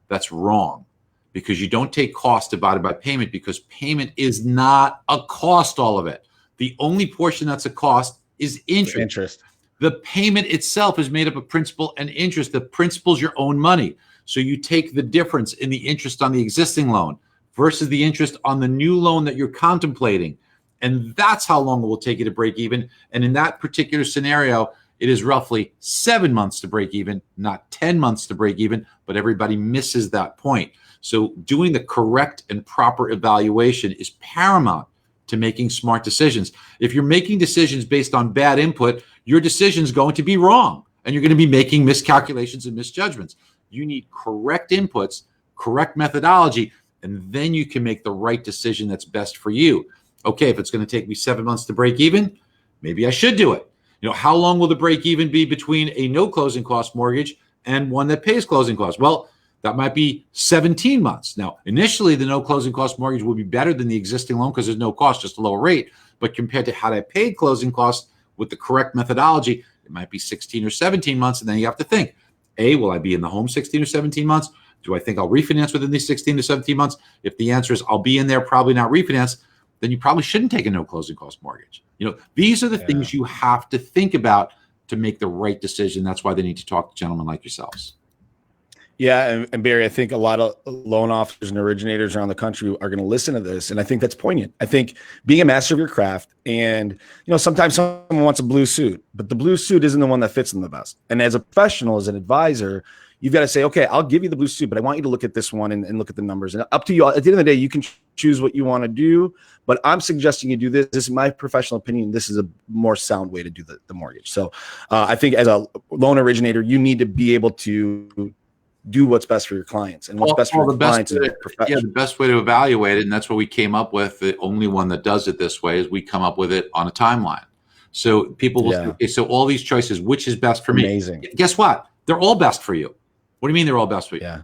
That's wrong, because you don't take cost divided by payment, because payment is not a cost, all of it. The only portion that's a cost is interest. The payment itself is made up of principal and interest. The principal is your own money. So you take the difference in the interest on the existing loan versus the interest on the new loan that you're contemplating. And that's how long it will take you to break even. And in that particular scenario, It is roughly 7 months to break even, not 10 months to break even, but everybody misses that point. So doing the correct and proper evaluation is paramount to making smart decisions. If you're making decisions based on bad input, your decision is going to be wrong, and you're going to be making miscalculations and misjudgments. You need correct inputs, correct methodology, and then you can make the right decision that's best for you. Okay, if it's going to take me 7 months to break even, maybe I should do it. How long will the break even be between a no closing cost mortgage and one that pays closing costs? Well, that might be 17 months. Now, initially, the no closing cost mortgage will be better than the existing loan because there's no cost, just a lower rate. But compared to had I paid closing costs with the correct methodology, it might be 16 or 17 months. And then you have to think, A, will I be in the home 16 or 17 months? Do I think I'll refinance within these 16 to 17 months? If the answer is I'll be in there, probably not refinance, then you probably shouldn't take a no closing cost mortgage. These are the things you have to think about to make the right decision. That's why they need to talk to gentlemen like yourselves. Yeah, and Barry, I think a lot of loan officers and originators around the country are going to listen to this, and I think that's poignant. I think being a master of your craft, and sometimes someone wants a blue suit, but the blue suit isn't the one that fits them the best. And as a professional, as an advisor, you've got to say, okay, I'll give you the blue suit, but I want you to look at this one and look at the numbers. And up to you. At the end of the day, you can choose what you want to do, but I'm suggesting you do this. This is my professional opinion. This is a more sound way to do the mortgage. So I think as a loan originator, you need to be able to do what's best for your clients, and what's best for your clients is professional. The best way to evaluate it, and that's what we came up with. The only one that does it this way is we come up with it on a timeline. So people will say, okay, so all these choices, which is best for me? Amazing. Guess what? They're all best for you. What do you mean they're all best for you? Yeah.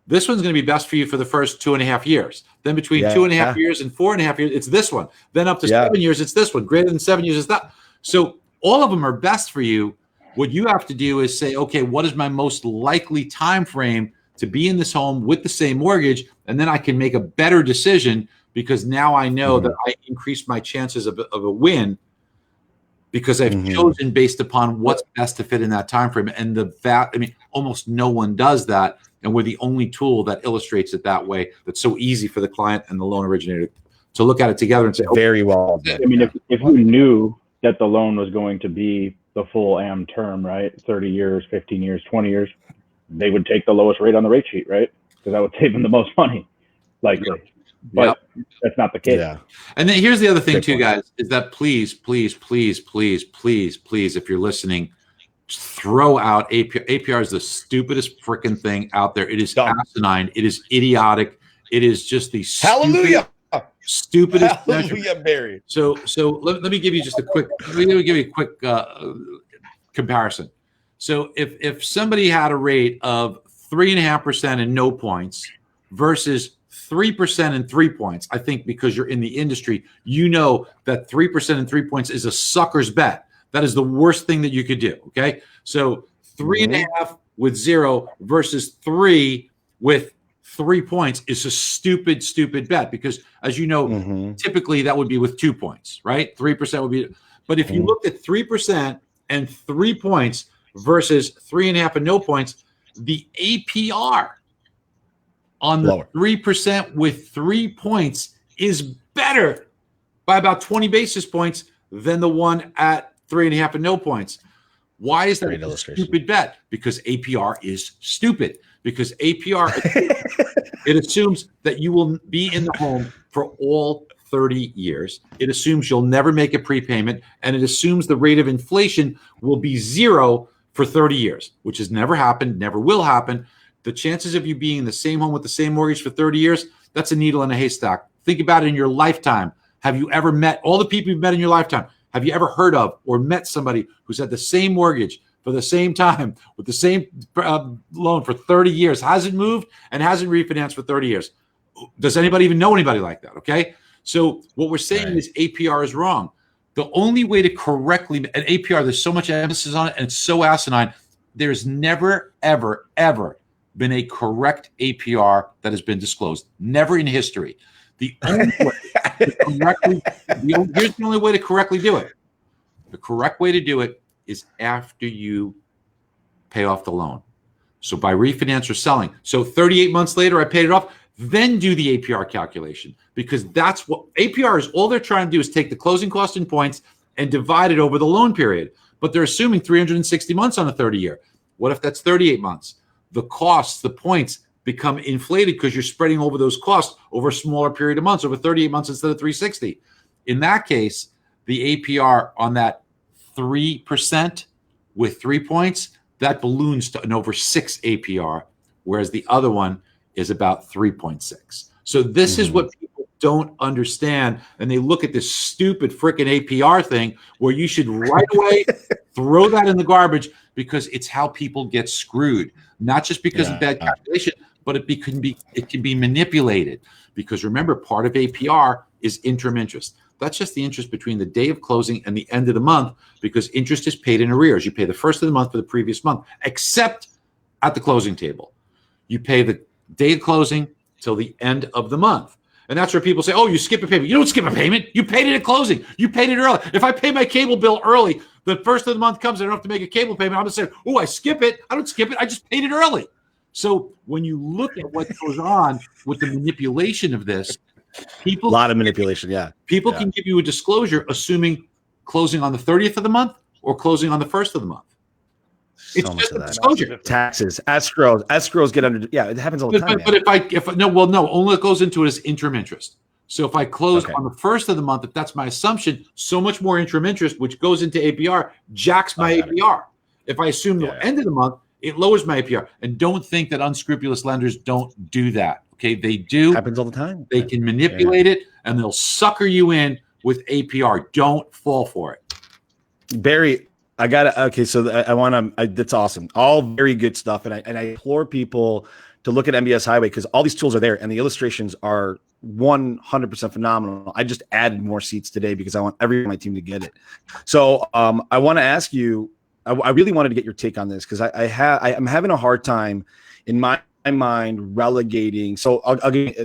This one's going to be best for you for the first 2.5 years. Then between 2.5 years and 4.5 years, it's this one. Then up to 7 years, it's this one. Greater than 7 years, it's that. So all of them are best for you. What you have to do is say, okay, what is my most likely time frame to be in this home with the same mortgage? And then I can make a better decision because now I know that I increased my chances of a win because I've chosen based upon what's best to fit in that time frame. And almost no one does that. And we're the only tool that illustrates it that way. That's so easy for the client and the loan originator to look at it together and say, very well. I mean, if you knew that the loan was going to be the full AM term, right? 30 years, 15 years, 20 years, they would take the lowest rate on the rate sheet, right? Because that would save them the most money, likely. But that's not the case. Yeah. And then here's the other thing too, guys, is that please, if you're listening, just throw out APR. APR is the stupidest freaking thing out there. It is asinine. It is idiotic. It is just the stupidest. Hallelujah, Barry. So let me give you just a quick. Let me give you a quick comparison. So if somebody had a rate of 3.5% and no points versus 3% and 3 points, I think because you're in the industry, you know that 3% and 3 points is a sucker's bet. That is the worst thing that you could do. Okay, so 3.5 with 0 versus 3 with 3 points is a stupid bet because, as you know, typically that would be with 2 points, right? 3% would be. But if you looked at 3% and 3 points versus 3.5 and no points, the APR on the 3% with 3 points is better by about 20 basis points than the one at 3.5 and no points. Why is that a stupid bet? Because APR is stupid. Because APR, it assumes that you will be in the home for all 30 years. It assumes you'll never make a prepayment, and it assumes the rate of inflation will be 0 for 30 years, which has never happened, never will happen. The chances of you being in the same home with the same mortgage for 30 years, that's a needle in a haystack. Think about it in your lifetime. Have you ever met all the people you've met in your lifetime? Have you ever heard of or met somebody who's had the same mortgage for the same time with the same loan for 30 years, hasn't moved and hasn't refinanced for 30 years? Does anybody even know anybody like that? Okay. So what we're saying is APR is wrong. The only way to correctly, and APR, there's so much emphasis on it and it's so asinine. There's never, ever, ever been a correct APR that has been disclosed. Never in history. The only way here's the only way to correctly do it. The correct way to do it is after you pay off the loan. So by refinance or selling. So 38 months later, I paid it off. Then do the APR calculation, because that's what APR is. All they're trying to do is take the closing cost in points and divide it over the loan period. but they're assuming 360 months on a 30-year. What if that's 38 months? The costs, the points become inflated because you're spreading over those costs over a smaller period of months, over 38 months instead of 360. In that case, the APR on that 3% with 3 points, that balloons to an over 6 APR, whereas the other one is about 3.6. So this is what people don't understand, and they look at this stupid freaking APR thing where you should right away throw that in the garbage, because it's how people get screwed, not just because of bad calculation, but it can be manipulated. Because remember, part of APR is interim interest. That's just the interest between the day of closing and the end of the month, because interest is paid in arrears. You pay the first of the month for the previous month, except at the closing table. You pay the day of closing till the end of the month. And that's where people say, oh, you skip a payment. You don't skip a payment. You paid it at closing. You paid it early. If I pay my cable bill early, the first of the month comes, I don't have to make a cable payment. I'm going to say, oh, I skip it. I don't skip it. I just paid it early. So when you look at what goes on with the manipulation of this, people, a lot of manipulation. People can give you a disclosure assuming closing on the 30th of the month or closing on the 1st of the month. It's So just much a of that. disclosure. Taxes, escrows get under. Yeah, it happens all the time. But only it goes into it as interim interest. So if I close on the 1st of the month, if that's my assumption, so much more interim interest, which goes into APR, jacks my APR. If I assume the end of the month, it lowers my APR. And don't think that unscrupulous lenders don't do that. Okay, they do. Happens all the time. They can manipulate it, and they'll sucker you in with APR. Don't fall for it. Barry, I got to, okay, so I want to, that's awesome. All very good stuff. And I implore people to look at MBS Highway, because all these tools are there and the illustrations are 100% phenomenal. I just added more seats today because I want everyone on my team to get it. So I want to ask you, I really wanted to get your take on this, because I'm having a hard time in my mind relegating. So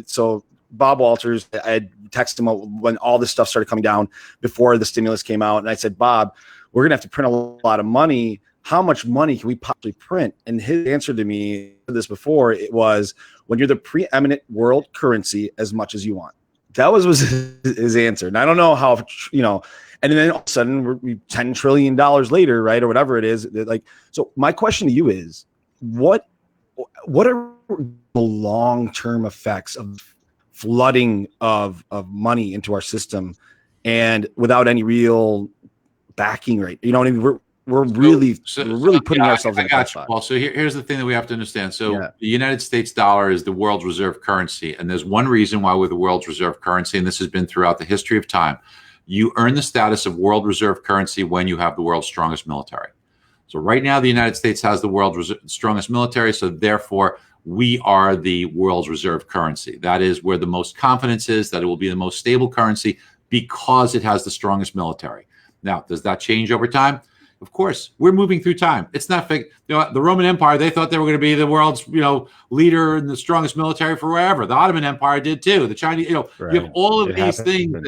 so Bob Walters, I had texted him when all this stuff started coming down before the stimulus came out. And I said, Bob, we're going to have to print a lot of money. How much money can we possibly print? And his answer to me, this before, it was, when you're the preeminent world currency, as much as you want. That was his answer. And I don't know how, and then all of a sudden we're $10 trillion later, right? Or whatever it is. So my question to you is, what are the long-term effects of flooding of money into our system and without any real backing, right? You know what I mean? We're really putting ourselves in a tough spot. Well, so here's the thing that we have to understand. So the United States dollar is the world's reserve currency. And there's one reason why we're the world's reserve currency, and this has been throughout the history of time. You earn the status of world reserve currency when you have the world's strongest military. So right now, the United States has the world's strongest military. So therefore, we are the world's reserve currency. That is where the most confidence is that it will be the most stable currency, because it has the strongest military. Now, does that change over time? Of course, we're moving through time. It's not fake. The Roman Empire, they thought they were going to be the world's, leader and the strongest military forever. The Ottoman Empire did too. The Chinese, you have all of these things.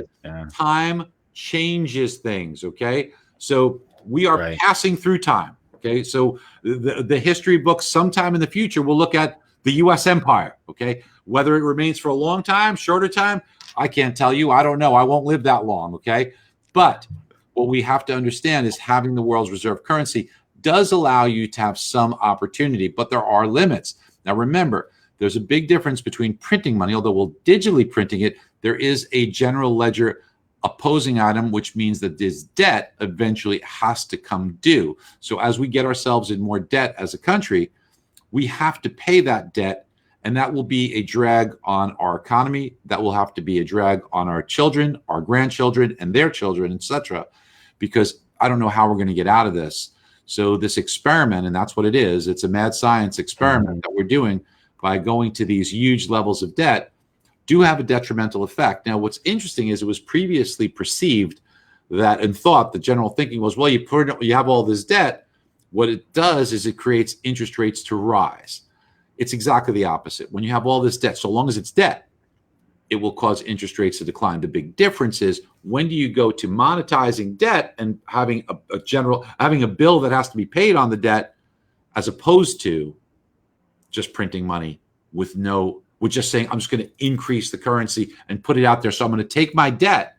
Time changes things. Okay, so we are passing through time. Okay, so the history books sometime in the future will look at the U.S. empire. Okay, whether it remains for a long time, shorter time, I can't tell you. I don't know. I won't live that long. Okay, but what we have to understand is having the world's reserve currency does allow you to have some opportunity, but there are limits. Now, remember, there's a big difference between printing money, although we're digitally printing it. There is a general ledger opposing item, which means that this debt eventually has to come due. So as we get ourselves in more debt as a country, we have to pay that debt, and that will be a drag on our economy. That will have to be a drag on our children, our grandchildren, and their children, etc., because I don't know how we're going to get out of this. So this experiment, and that's what it is, it's a mad science experiment that we're doing by going to these huge levels of debt, do have a detrimental effect. Now, what's interesting is it was previously perceived that, and thought, the general thinking was, well, you have all this debt. What it does is it creates interest rates to rise. It's exactly the opposite. When you have all this debt, so long as it's debt, it will cause interest rates to decline. The big difference is, when do you go to monetizing debt and having a bill that has to be paid on the debt, as opposed to just printing money with just saying, I'm just going to increase the currency and put it out there. So I'm going to take my debt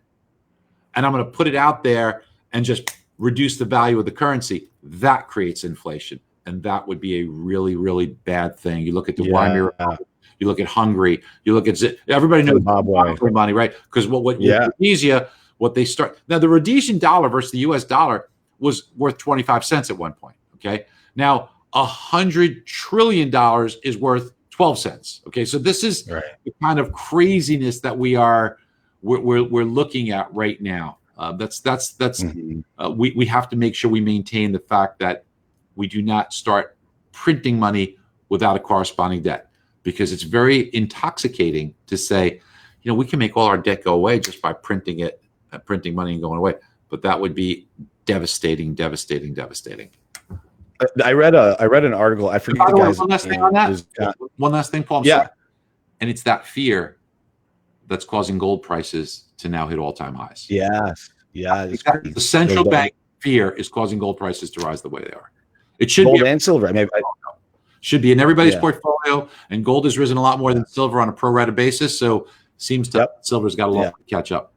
and I'm going to put it out there and just reduce the value of the currency, that creates inflation. And that would be a really, really bad thing. You look at the Weimar Republic, you look at Hungary, you look at everybody knows Zimbabwe money, right? Because with Rhodesia, what they start now, the Rhodesian dollar versus the U.S. dollar was worth 25 cents at one point. Okay, now $100 trillion is worth 12 cents. Okay, so this is the kind of craziness that we're looking at right now. We have to make sure we maintain the fact that we do not start printing money without a corresponding debt, because it's very intoxicating to say, we can make all our debt go away just by printing money and going away. But that would be devastating. I read an article. I forget the guy's one last thing on that. One last thing, Paul. Sorry. And it's that fear that's causing gold prices to now hit all-time highs. Yes. Yeah. The central bank fear is causing gold prices to rise the way they are. It should gold be and silver. Should be in everybody's portfolio, and gold has risen a lot more than silver on a pro rata basis. So seems to silver's got a lot to catch up.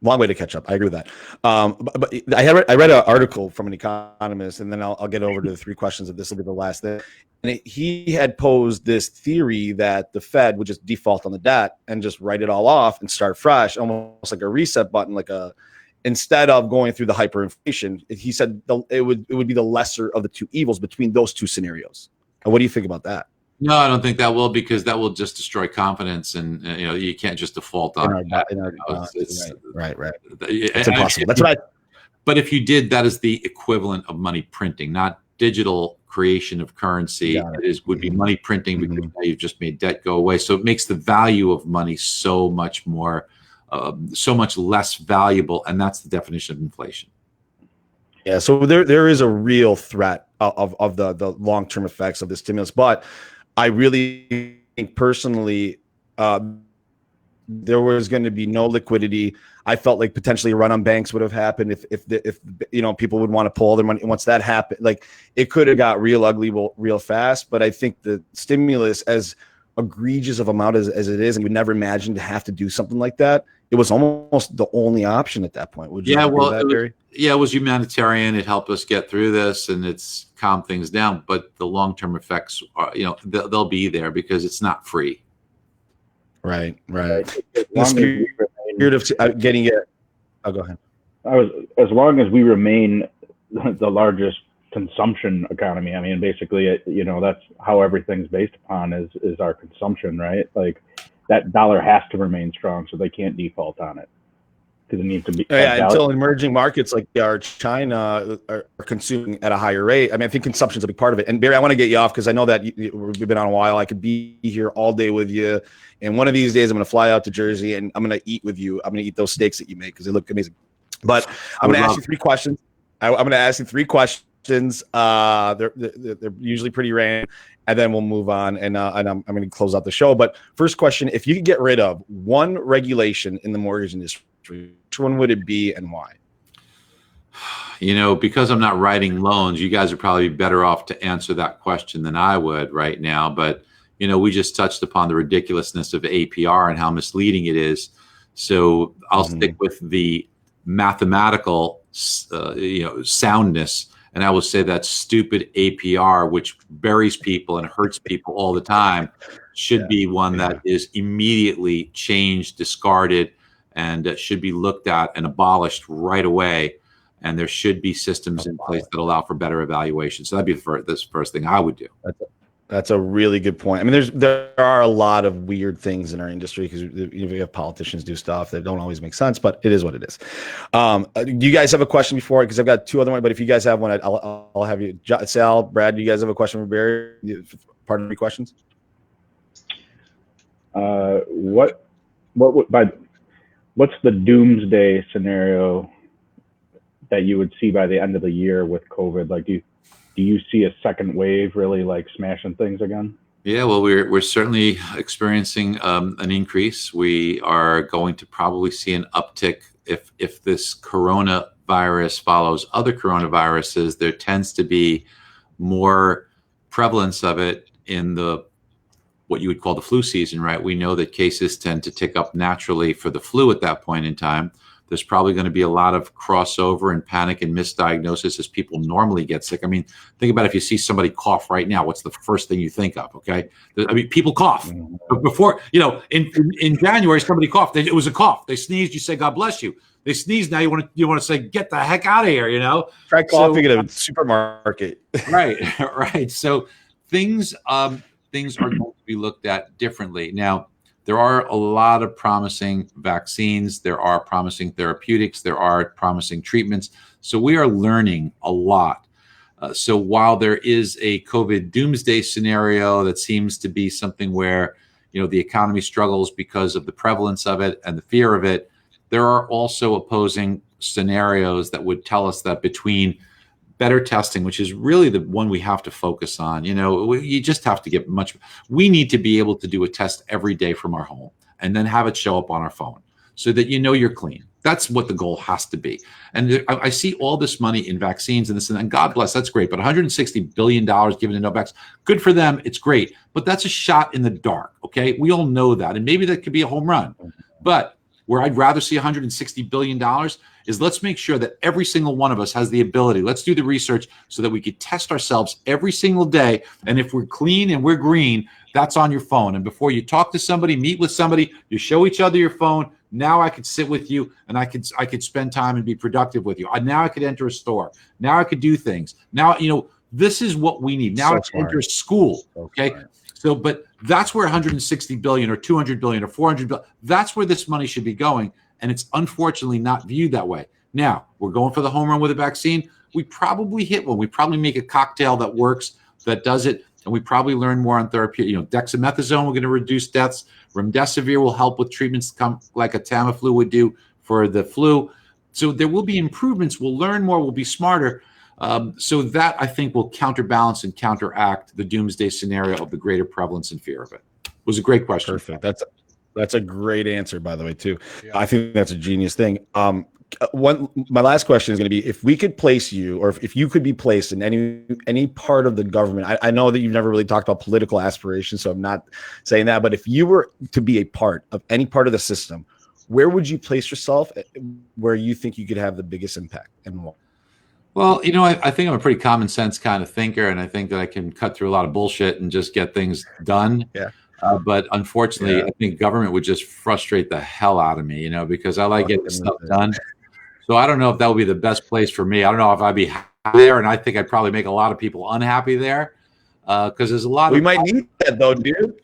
Long way to catch up. I agree with that. But I read an article from an economist, and then I'll get over to the three questions. If this will be the last thing. And he had posed this theory that the Fed would just default on the debt and just write it all off and start fresh, almost like a reset button, instead of going through the hyperinflation. He said it would be the lesser of the two evils between those two scenarios. What do you think about that? No, I don't think that will, because that will just destroy confidence, and you can't just default on that. Right. It's impossible. That's right. But if you did, that is the equivalent of money printing, not digital creation of currency. Would be money printing, because now you've just made debt go away. So it makes the value of money so much less valuable, and that's the definition of inflation. Yeah, so there is a real threat of the long-term effects of the stimulus, but I really think personally there was going to be no liquidity. I felt like potentially a run on banks would have happened if people would want to pull their money. Once that happened, it could have got real ugly real fast. But I think the stimulus, as egregious of amount as it is, and we never imagined to have to do something like that, it was almost the only option at that point. Would you agree with that, Barry? It was humanitarian. It helped us get through this, and it's calmed things down. But the long-term effects are, they'll be there, because it's not free. Right. The spirit of getting it. Oh, go ahead. As long as we remain the largest consumption economy, I mean, basically, that's how everything's based upon is our consumption, right? That dollar has to remain strong, so they can't default on it, because it needs to be. Until emerging markets like China are consuming at a higher rate. I mean, I think consumption is a big part of it. And Barry, I want to get you off, because I know that we've been on a while. I could be here all day with you, and one of these days I'm going to fly out to Jersey and I'm going to eat with you. I'm going to eat those steaks that you make, because they look amazing. But I'm going to ask you three questions. I'm going to ask you three questions. They're usually pretty random, and then we'll move on, and I'm going to close out the show. But first question: if you could get rid of one regulation in the mortgage industry, which one would it be, and why? Because I'm not writing loans, you guys are probably better off to answer that question than I would right now. But we just touched upon the ridiculousness of APR and how misleading it is. So I'll stick with the mathematical, soundness. And I will say that stupid APR, which buries people and hurts people all the time, should be one that is immediately changed, discarded, and should be looked at and abolished right away. And there should be systems in place that allow for better evaluation. So that'd be the first thing I would do. That's a really good point. I mean, there are a lot of weird things in our industry, because we have politicians do stuff that don't always make sense, but it is what it is. Do you guys have a question before? Because I've got two other ones, but if you guys have one, I'll have you. Sal, Brad, do you guys have a question for Barry? Part of your questions? What's the doomsday scenario that you would see by the end of the year with COVID? Do you see a second wave really smashing things again? Yeah, well, we're certainly experiencing an increase. We are going to probably see an uptick if this coronavirus follows other coronaviruses. There tends to be more prevalence of it in what you would call the flu season, right? We know that cases tend to tick up naturally for the flu at that point in time. There's probably going to be a lot of crossover and panic and misdiagnosis as people normally get sick. I mean, think about if you see somebody cough right now, what's the first thing you think of? Okay. I mean, people cough. But before, in January, somebody coughed. It was a cough. They sneezed. You say, God bless you. They sneeze. Now you want to say, get the heck out of here. Try coughing at a supermarket. Right. Right. So things are going to be looked at differently. Now, there are a lot of promising vaccines. There are promising therapeutics. There are promising treatments. So we are learning a lot. So while there is a COVID doomsday scenario that seems to be something where, the economy struggles because of the prevalence of it and the fear of it, there are also opposing scenarios that would tell us that between better testing, which is really the one we have to focus on. You just have to get we need to be able to do a test every day from our home and then have it show up on our phone so that you're clean. That's what the goal has to be. And I see all this money in vaccines and this and God bless, that's great. But $160 billion given to Novavax, good for them. It's great. But that's a shot in the dark. Okay. We all know that. And maybe that could be a home run. But where I'd rather see $160 billion is let's make sure that every single one of us has the ability. Let's do the research so that we could test ourselves every single day. And if we're clean and we're green, that's on your phone. And before you talk to somebody, meet with somebody, you show each other your phone. Now I could sit with you and I could spend time and be productive with you. Now I could enter a store. Now I could do things. Now, this is what we need. Now I can enter school. Okay. So, but that's where 160 billion or 200 billion or 400 billion, that's where this money should be going. And it's unfortunately not viewed that way. Now, we're going for the home run with a vaccine. We probably hit one. We probably make a cocktail that works, that does it. And we probably learn more on therapy. Dexamethasone, we're going to reduce deaths. Remdesivir will help with treatments like a Tamiflu would do for the flu. So there will be improvements. We'll learn more. We'll be smarter. So that, I think, will counterbalance and counteract the doomsday scenario of the greater prevalence and fear of it. It was a great question. Perfect. That's a great answer, by the way, too. Yeah. I think that's a genius thing. My last question is going to be, if we could place you, or if you could be placed in any part of the government. I know that you've never really talked about political aspirations, so I'm not saying that, but if you were to be a part of any part of the system, where would you place yourself where you think you could have the biggest impact and what? Well, I think I'm a pretty common sense kind of thinker, and I think that I can cut through a lot of bullshit and just get things done. Yeah. But unfortunately, I think government would just frustrate the hell out of me, because I like getting stuff done. So I don't know if that would be the best place for me. I don't know if I'd be happy there, and I think I'd probably make a lot of people unhappy there because there's a lot. We might need that though, dude.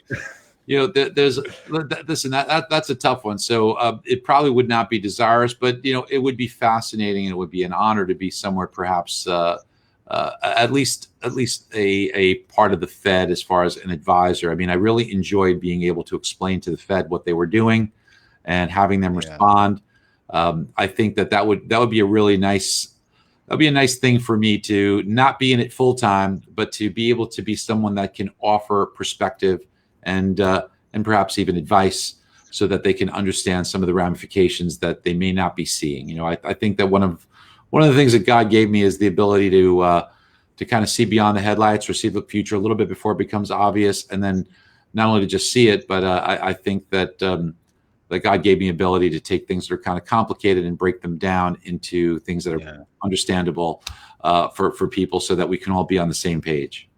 There's listen, that's a tough one. So it probably would not be desirous, but it would be fascinating, and it would be an honor to be somewhere, perhaps at least a part of the Fed as far as an advisor. I mean, I really enjoyed being able to explain to the Fed what they were doing and having them respond. I think that would be a really nice. That'd be a nice thing for me to not be in it full time, but to be able to be someone that can offer perspective and perhaps even advice, so that they can understand some of the ramifications that they may not be seeing. I think that one of the things that God gave me is the ability to kind of see beyond the headlights, or see the future a little bit before it becomes obvious, and then not only to just see it, but I think that God gave me the ability to take things that are kind of complicated and break them down into things that are understandable for people, so that we can all be on the same page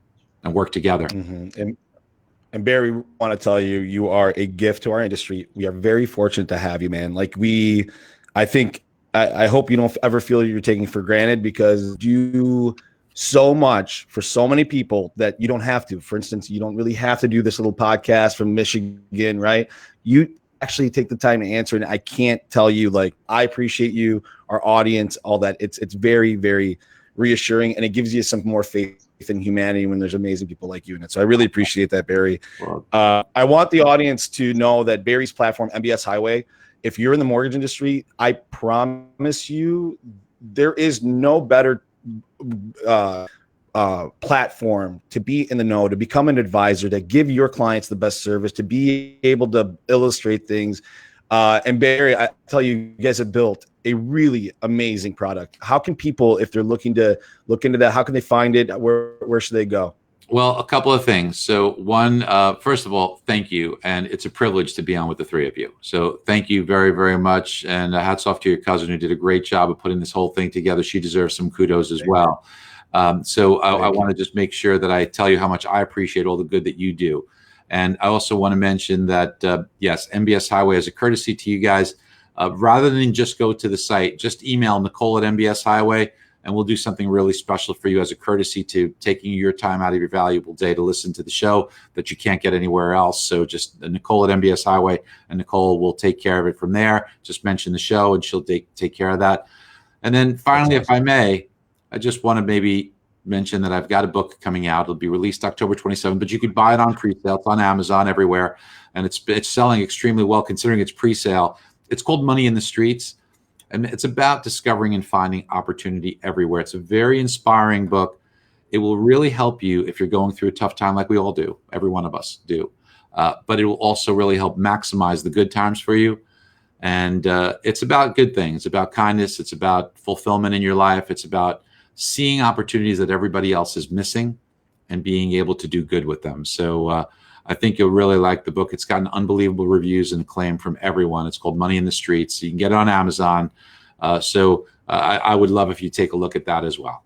and work together. Mm-hmm. And Barry, we want to tell you, you are a gift to our industry. We are very fortunate to have you, man. I hope you don't ever feel you're taking for granted, because you do so much for so many people that you don't have to. For instance, you don't really have to do this little podcast from Michigan, right? You actually take the time to answer, and I can't tell you, I appreciate you, our audience, all that. It's very, very reassuring, and it gives you some more faith in humanity when there's amazing people like you in it. So I really appreciate that, Barry. I want the audience to know that Barry's platform, MBS Highway, if you're in the mortgage industry, I promise you there is no better platform to be in the know, to become an advisor, to give your clients the best service, to be able to illustrate things. And Barry, I tell you, you guys have built a really amazing product. How can people, if they're looking to look into that, how can they find it? Where should they go? Well, a couple of things. So one, first of all, thank you. And it's a privilege to be on with the three of you. So thank you very, very much. And hats off to your cousin who did a great job of putting this whole thing together. She deserves some kudos as well. So I want to just make sure that I tell you how much I appreciate all the good that you do. And I also want to mention that, yes, MBS Highway, as a courtesy to you guys, rather than just go to the site, just email Nicole at MBS Highway, and we'll do something really special for you as a courtesy to taking your time out of your valuable day to listen to the show that you can't get anywhere else. So just Nicole at MBS Highway, and Nicole will take care of it from there. Just mention the show and she'll take care of that. And then finally, if I may, I just want to maybe mention that I've got a book coming out. It'll be released October 27th, but you could buy it on pre-sale. It's on Amazon everywhere, and it's selling extremely well considering it's pre-sale. It's called Money in the Streets. And it's about discovering and finding opportunity everywhere. It's a very inspiring book. It will really help you if you're going through a tough time, like we all do. Every one of us do. But it will also really help maximize the good times for you. And it's about good things. It's about kindness. It's about fulfillment in your life. It's about seeing opportunities that everybody else is missing and being able to do good with them. So I think you'll really like the book. It's gotten unbelievable reviews and acclaim from everyone. It's called Money in the Streets. You can get it on Amazon. I would love if you take a look at that as well.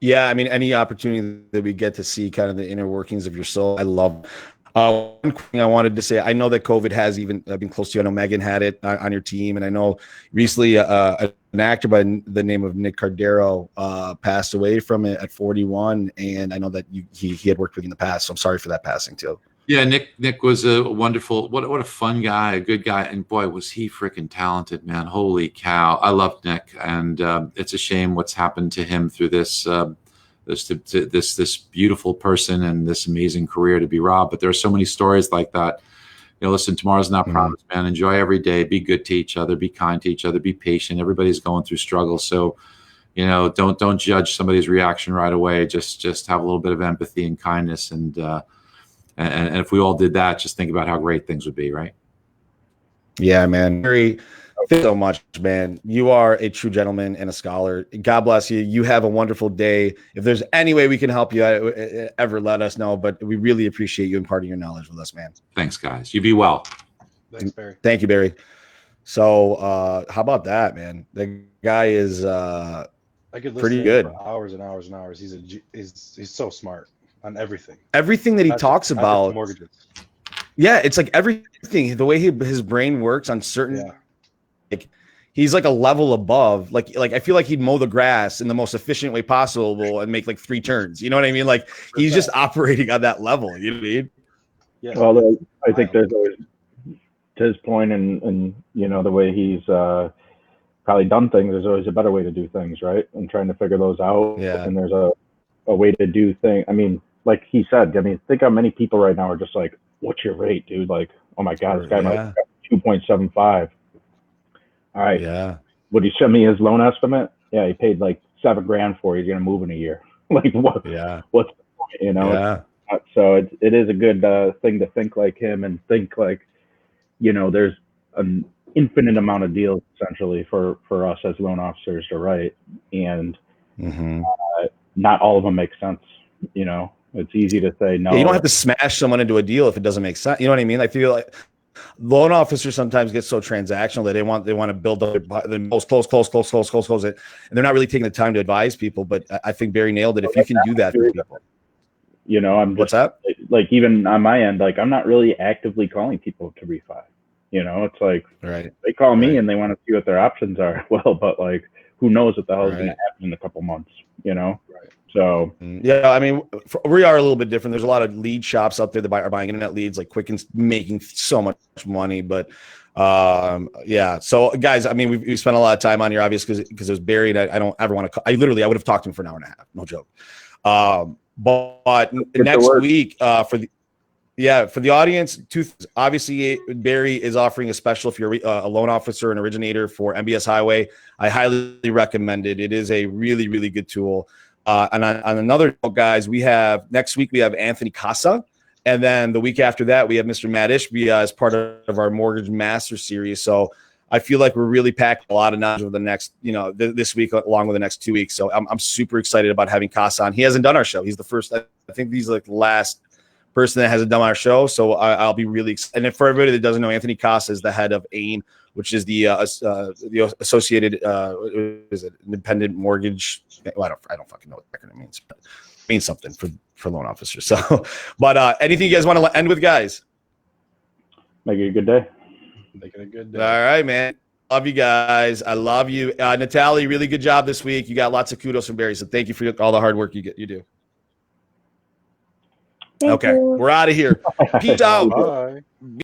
Yeah, I mean, any opportunity that we get to see kind of the inner workings of your soul, I love. One thing I wanted to say, I know that COVID has even been close to you. I know Megan had it on your team, and I know recently an actor by the name of Nick Cardero passed away from it at 41, and I know that he had worked with you in the past, so I'm sorry for that passing too. Yeah, Nick was a wonderful, what a fun guy, a good guy, and boy, was he freaking talented, man. Holy cow. I love Nick, and it's a shame what's happened to him through this this beautiful person and this amazing career to be robbed. But there are so many stories like that. You know, listen, tomorrow's not promised, man. Enjoy every day. Be good to each other. Be kind to each other. Be patient. Everybody's going through struggles. So, you know, don't judge somebody's reaction right away. Just have a little bit of empathy and kindness. And if we all did that, just think about how great things would be, right? Yeah, man. Barry, thank you so much, man. You are a true gentleman and a scholar. God bless you. You have a wonderful day. If there's any way we can help you, ever let us know. But we really appreciate you imparting your knowledge with us, man. Thanks, guys. You be well. Thanks, Barry. Thank you, Barry. So how about that, man? The guy is I could listen pretty to him good. for hours and hours and hours. He's so smart on everything. Everything that he talks about. Mortgages. Yeah, it's like everything. The way his brain works on certain. Yeah. Like he's like a level above. Like I feel like he'd mow the grass in the most efficient way possible and make like 3 turns. You know what I mean? Like he's just operating on that level. You know what I mean? Yeah. Although I think there's always, to his point, and you know the way he's probably done things. There's always a better way to do things, right? And trying to figure those out. Yeah. And there's a way to do things. I mean, like he said. I mean, think how many people right now are just like, "What's your rate, dude?" Like, oh my God, this guy might have 2.75. All right. Yeah. Would he send me his loan estimate? Yeah, he paid like $7,000 for it. He's gonna move in a year. Like what? Yeah. What's the point? You know? Yeah. So it is a good thing to think like him and think like, you know, there's an infinite amount of deals essentially for us as loan officers to write, and not all of them make sense. You know, it's easy to say no. Yeah, you don't have to smash someone into a deal if it doesn't make sense. You know what I mean? I feel like loan officers sometimes get so transactional that they want to build up the most close it, and they're not really taking the time to advise people. But I think Barry nailed it. If you can do that for people, you know, I'm just, what's that? Like even on my end, like I'm not really actively calling people to refi. You know, it's like they call me and they want to see what their options are. Well, but like who knows what the hell is going to happen in a couple months? You know. Right. So yeah, I mean, we are a little bit different. There's a lot of lead shops out there that are buying internet leads, like Quicken's making so much money. But yeah, so guys, I mean, we spent a lot of time on here, obviously, because it was buried. I don't ever want to. I would have talked to him for an hour and a half, no joke. But next week for the audience, obviously Barry is offering a special if you're a loan officer and originator for MBS Highway. I highly recommend it. It is a really, really good tool. And on another note, guys, next week we have Anthony Casa, and then the week after that we have Mr. Matt Ishby as part of our Mortgage Master series. So I feel like we're really packed a lot of knowledge over the next, this week along with the next 2 weeks. So I'm super excited about having Casa on. He hasn't done our show. He's the first. I think he's like the last person that hasn't done our show. So I'll be really excited. And for everybody that doesn't know, Anthony Casa is the head of AIM, which is the Associated is it Independent Mortgage. Well, I don't fucking know what that means, but it means something for loan officers. So, but anything you guys want to end with, guys? Make it a good day. Making a good day. All right, man. Love you guys. I love you. Natalie, really good job this week. You got lots of kudos from Barry. So thank you for all the hard work you do. Thank Okay. you. We're out of here. Peace out. Bye.